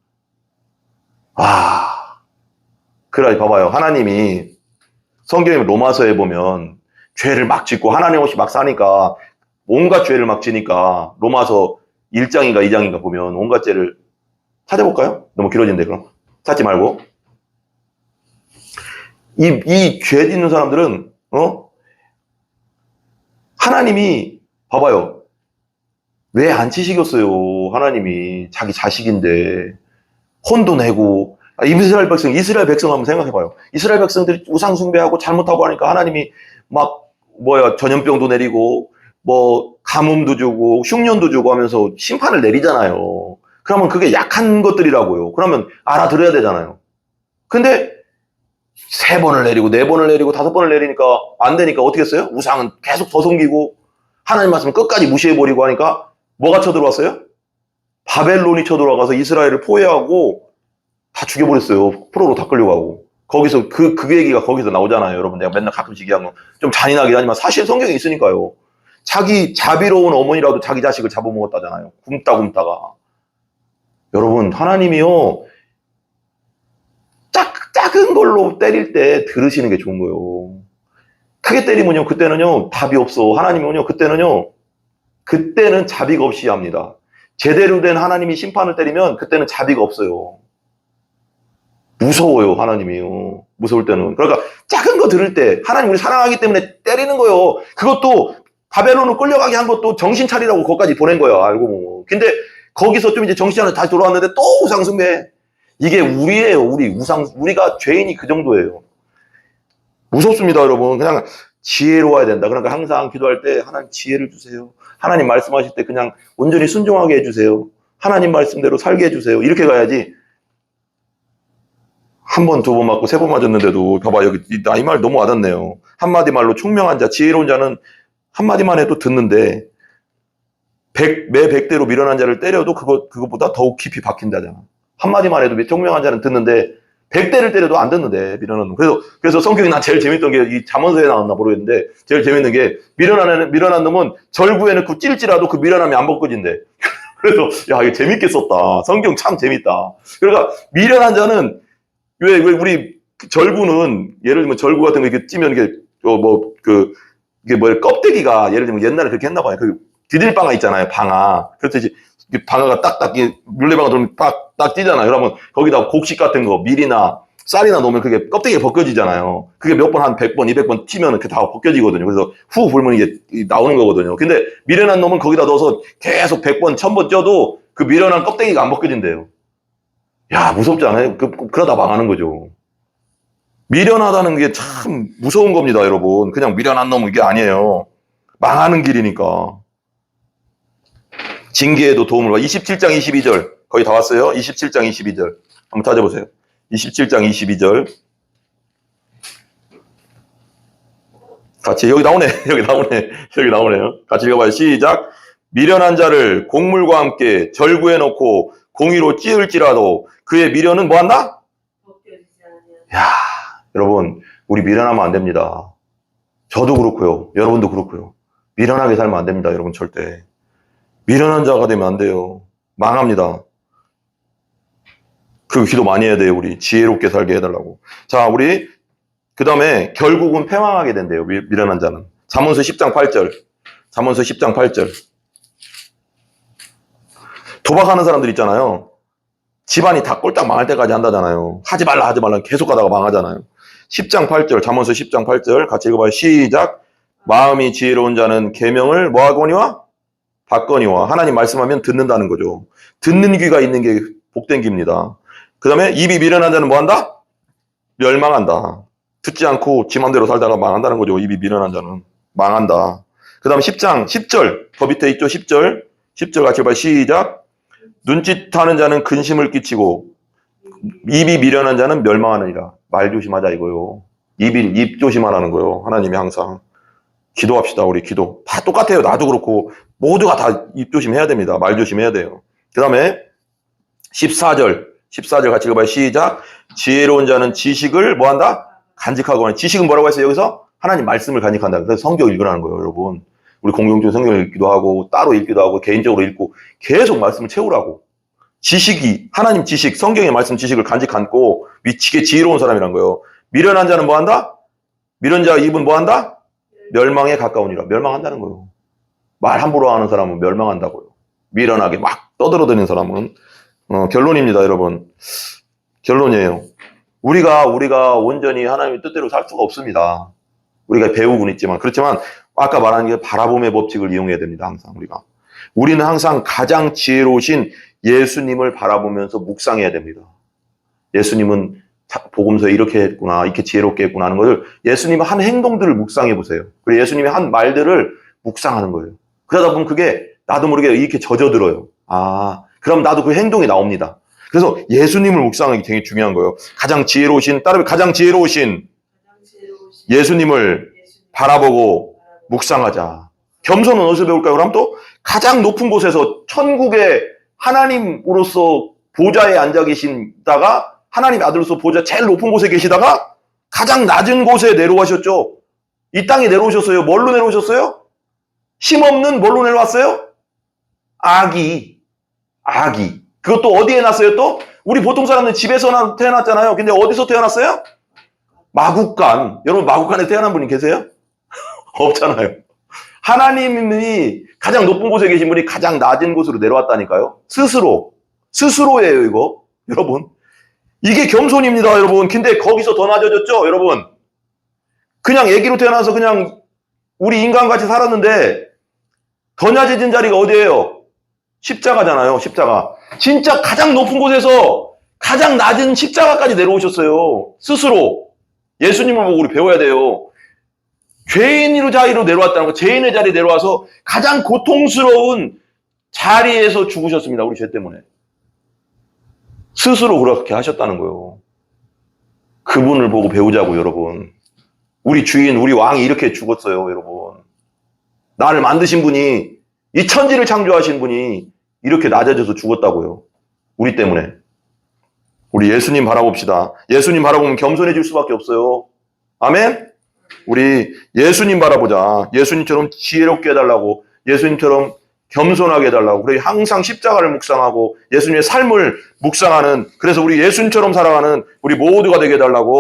그래 봐봐요. 하나님이 성경의 로마서에 보면 죄를 막 짓고 하나님 없이 막 사니까 온갖 죄를 막 지니까 로마서 1장인가 2장인가 보면 온갖 죄를 찾아볼까요? 너무 길어진대 그럼. 찾지 말고. 이 죄 짓는 사람들은 하나님이 봐봐요. 왜 안 치시겠어요? 하나님이 자기 자식인데 혼도 내고 이스라엘 백성 한번 생각해봐요. 이스라엘 백성들이 우상 숭배하고 잘못하고 하니까 하나님이 막 전염병도 내리고 뭐 가뭄도 주고 흉년도 주고 하면서 심판을 내리잖아요. 그러면 그게 약한 것들이라고요. 그러면 알아들어야 되잖아요. 근데 3번을 내리고 4번을 내리고 5번을 내리니까 안 되니까 어떻게 했어요? 우상은 계속 더 섬기고 하나님 말씀 끝까지 무시해버리고 하니까 뭐가 쳐들어왔어요? 바벨론이 쳐들어와서 이스라엘을 포위하고 다 죽여버렸어요. 포로로 다 끌려가고. 거기서 그 얘기가 거기서 나오잖아요. 여러분 내가 맨날 가끔씩 얘기하는 거 좀 잔인하긴 하지만 사실 성경에 있으니까요. 자기 자비로운 어머니라도 자기 자식을 잡아먹었다잖아요. 굶다가. 여러분 하나님이요. 작은 걸로 때릴 때 들으시는 게 좋은 거예요. 크게 때리면요. 그때는요. 답이 없어. 하나님은요. 그때는 자비가 없이 합니다. 제대로 된 하나님이 심판을 때리면 그때는 자비가 없어요. 무서워요, 하나님이요. 무서울 때는. 그러니까 작은 거 들을 때 하나님 우리 사랑하기 때문에 때리는 거예요. 그것도 바벨론을 끌려가게 한 것도 정신 차리라고 거기까지 보낸 거예요. 알고 보면. 근데 거기서 좀 이제 정신 차려 다시 돌아왔는데 또 우상 숭배. 이게 우리예요. 우리가 죄인이 그 정도예요. 무섭습니다, 여러분. 그냥 지혜로워야 된다. 그러니까 항상 기도할 때 하나님 지혜를 주세요. 하나님 말씀하실 때 그냥 온전히 순종하게 해주세요. 하나님 말씀대로 살게 해주세요. 이렇게 가야지. 1번, 2번 맞고 3번 맞았는데도 봐봐 여기 이 말 너무 와닿네요. 한마디 말로 총명한 자, 지혜로운 자는 한마디만 해도 듣는데 매 100대로 미련한 자를 때려도 그것보다 더욱 깊이 박힌다잖아. 한마디만 해도 총명한 자는 듣는데 100대를 때려도 안 듣는데 미련한 놈. 그래서 성경이 난 제일 재밌던 게 이 잠언서에 나왔나 모르겠는데 제일 재밌는 게 미련한 놈은 절구에는 그 찔찔하도 그 미련함이 안 벗겨진대. 그래서 야 이거 재밌게 썼다. 성경 참 재밌다. 그러니까 미련한 자는 왜 우리 절구는 예를 들면 절구 같은 거 이렇게 찌면 이게 껍데기가 예를 들면 옛날에 그렇게 했나 봐요. 그 디딜방아 있잖아요. 방아. 그래서 이제 방아가 딱딱 물레방아 들어오면 딱 뛰잖아요. 그러면 거기다 곡식 같은 거 밀이나 쌀이나 넣으면 그게 껍데기가 벗겨지잖아요. 그게 몇 번, 한 100번, 200번 튀면 그게 다 벗겨지거든요. 그래서 후 불면 이게 나오는 거거든요. 근데 미련한 놈은 거기다 넣어서 계속 100번, 1000번 쪄도 그 미련한 껍데기가 안 벗겨진대요. 야, 무섭지 않아요? 그러다 망하는 거죠. 미련하다는 게 참 무서운 겁니다, 여러분. 그냥 미련한 놈은 이게 아니에요. 망하는 길이니까. 징계에도 도움을 봐. 27장 22절. 거의 다 왔어요? 27장 22절. 한번 찾아보세요. 27장 22절. 같이, 여기 나오네. 여기 나오네. 여기 나오네요. 같이 읽어봐요. 시작. 미련한 자를 곡물과 함께 절구해 놓고 공의로 찌을지라도 그의 미련은 뭐한다? 야, 여러분, 우리 미련하면 안 됩니다. 저도 그렇고요. 여러분도 그렇고요. 미련하게 살면 안 됩니다. 여러분, 절대. 미련한 자가 되면 안 돼요. 망합니다. 그 기도 많이 해야 돼요. 우리 지혜롭게 살게 해달라고. 자, 우리 그 다음에 결국은 패망하게 된대요. 미련한 자는. 잠언서 10장 8절. 잠언서 10장 8절. 도박하는 사람들 있잖아요. 집안이 다 꼴딱 망할 때까지 한다잖아요. 하지 말라 계속 가다가 망하잖아요. 10장 8절. 잠언서 10장 8절. 같이 읽어봐요. 시작. 마음이 지혜로운 자는 계명을 뭐하거니와? 받거니와. 하나님 말씀하면 듣는다는 거죠. 듣는 귀가 있는 게 복된 귀입니다. 그 다음에 입이 미련한 자는 뭐한다? 멸망한다. 듣지 않고 지 맘대로 살다가 망한다는 거죠. 입이 미련한 자는 망한다. 그 다음 10장 10절. 더 밑에 있죠. 10절. 10절 같이 봐요. 시작. 눈짓하는 자는 근심을 끼치고 입이 미련한 자는 멸망하느니라. 말 조심하자 이거요. 입 조심하라는 거요. 하나님이 항상. 기도합시다. 우리 기도. 다 똑같아요. 나도 그렇고 모두가 다 입 조심해야 됩니다. 말 조심해야 돼요. 그 다음에 14절 같이 읽어봐요. 시작. 지혜로운 자는 지식을 뭐한다? 간직하거나. 지식은 뭐라고 했어요? 여기서 하나님 말씀을 간직한다. 그래서 성경 읽으라는 거예요, 여러분. 우리 공동체 성경을 읽기도 하고 따로 읽기도 하고 개인적으로 읽고 계속 말씀을 채우라고. 지식이 하나님 지식, 성경의 말씀 지식을 간직 않고 미치게 지혜로운 사람이란 거예요. 미련한 자는 뭐한다? 미련한 자 입은 뭐한다? 멸망에 가까우니라. 멸망한다는 거예요. 말 함부로 하는 사람은 멸망한다고요. 미련하게 막 떠들어대는 사람은. 결론입니다, 여러분. 결론이에요. 우리가 온전히 하나님의 뜻대로 살 수가 없습니다. 우리가 배우고는 있지만. 그렇지만 아까 말한 게 바라봄의 법칙을 이용해야 됩니다. 항상 우리는 항상 가장 지혜로우신 예수님을 바라보면서 묵상해야 됩니다. 예수님은 복음서에 이렇게 했구나, 이렇게 지혜롭게 했구나 하는 것을 예수님의 한 행동들을 묵상해 보세요. 그리고 예수님의 한 말들을 묵상하는 거예요. 그러다 보면 그게 나도 모르게 이렇게 젖어들어요. 아, 그럼 나도 그 행동이 나옵니다. 그래서 예수님을 묵상하기 되게 중요한 거예요. 가장 지혜로우신 예수님을 바라보고 묵상하자. 겸손은 어디서 배울까요? 그럼 또 가장 높은 곳에서 천국의 하나님으로서 보좌에 앉아 계신다가 하나님의 아들로서 보좌 제일 높은 곳에 계시다가 가장 낮은 곳에 내려오셨죠. 이 땅에 내려오셨어요. 뭘로 내려오셨어요? 힘없는 뭘로 내려왔어요? 아기. 그것도 어디에 났어요 또? 우리 보통 사람들은 집에서 태어났잖아요. 근데 어디서 태어났어요? 마국간. 여러분 마국간에 태어난 분이 계세요? 없잖아요. 하나님이 가장 높은 곳에 계신 분이 가장 낮은 곳으로 내려왔다니까요. 스스로예요 이거. 여러분. 이게 겸손입니다 여러분. 근데 거기서 더 낮아졌죠 여러분. 그냥 애기로 태어나서 그냥 우리 인간같이 살았는데 더 낮아진 자리가 어디예요? 십자가잖아요. 십자가. 진짜 가장 높은 곳에서 가장 낮은 십자가까지 내려오셨어요. 스스로. 예수님을 보고 우리 배워야 돼요. 죄인으로 자리로 내려왔다는 거. 죄인의 자리에 내려와서 가장 고통스러운 자리에서 죽으셨습니다. 우리 죄 때문에. 스스로 그렇게 하셨다는 거예요. 그분을 보고 배우자고 여러분. 우리 주인, 우리 왕이 이렇게 죽었어요 여러분. 나를 만드신 분이, 이 천지를 창조하신 분이 이렇게 낮아져서 죽었다고요. 우리 때문에. 우리 예수님 바라봅시다. 예수님 바라보면 겸손해질 수밖에 없어요. 아멘? 우리 예수님 바라보자. 예수님처럼 지혜롭게 해달라고, 예수님처럼 겸손하게 해달라고. 그래 항상 십자가를 묵상하고 예수님의 삶을 묵상하는, 그래서 우리 예수님처럼 살아가는 우리 모두가 되게 해달라고.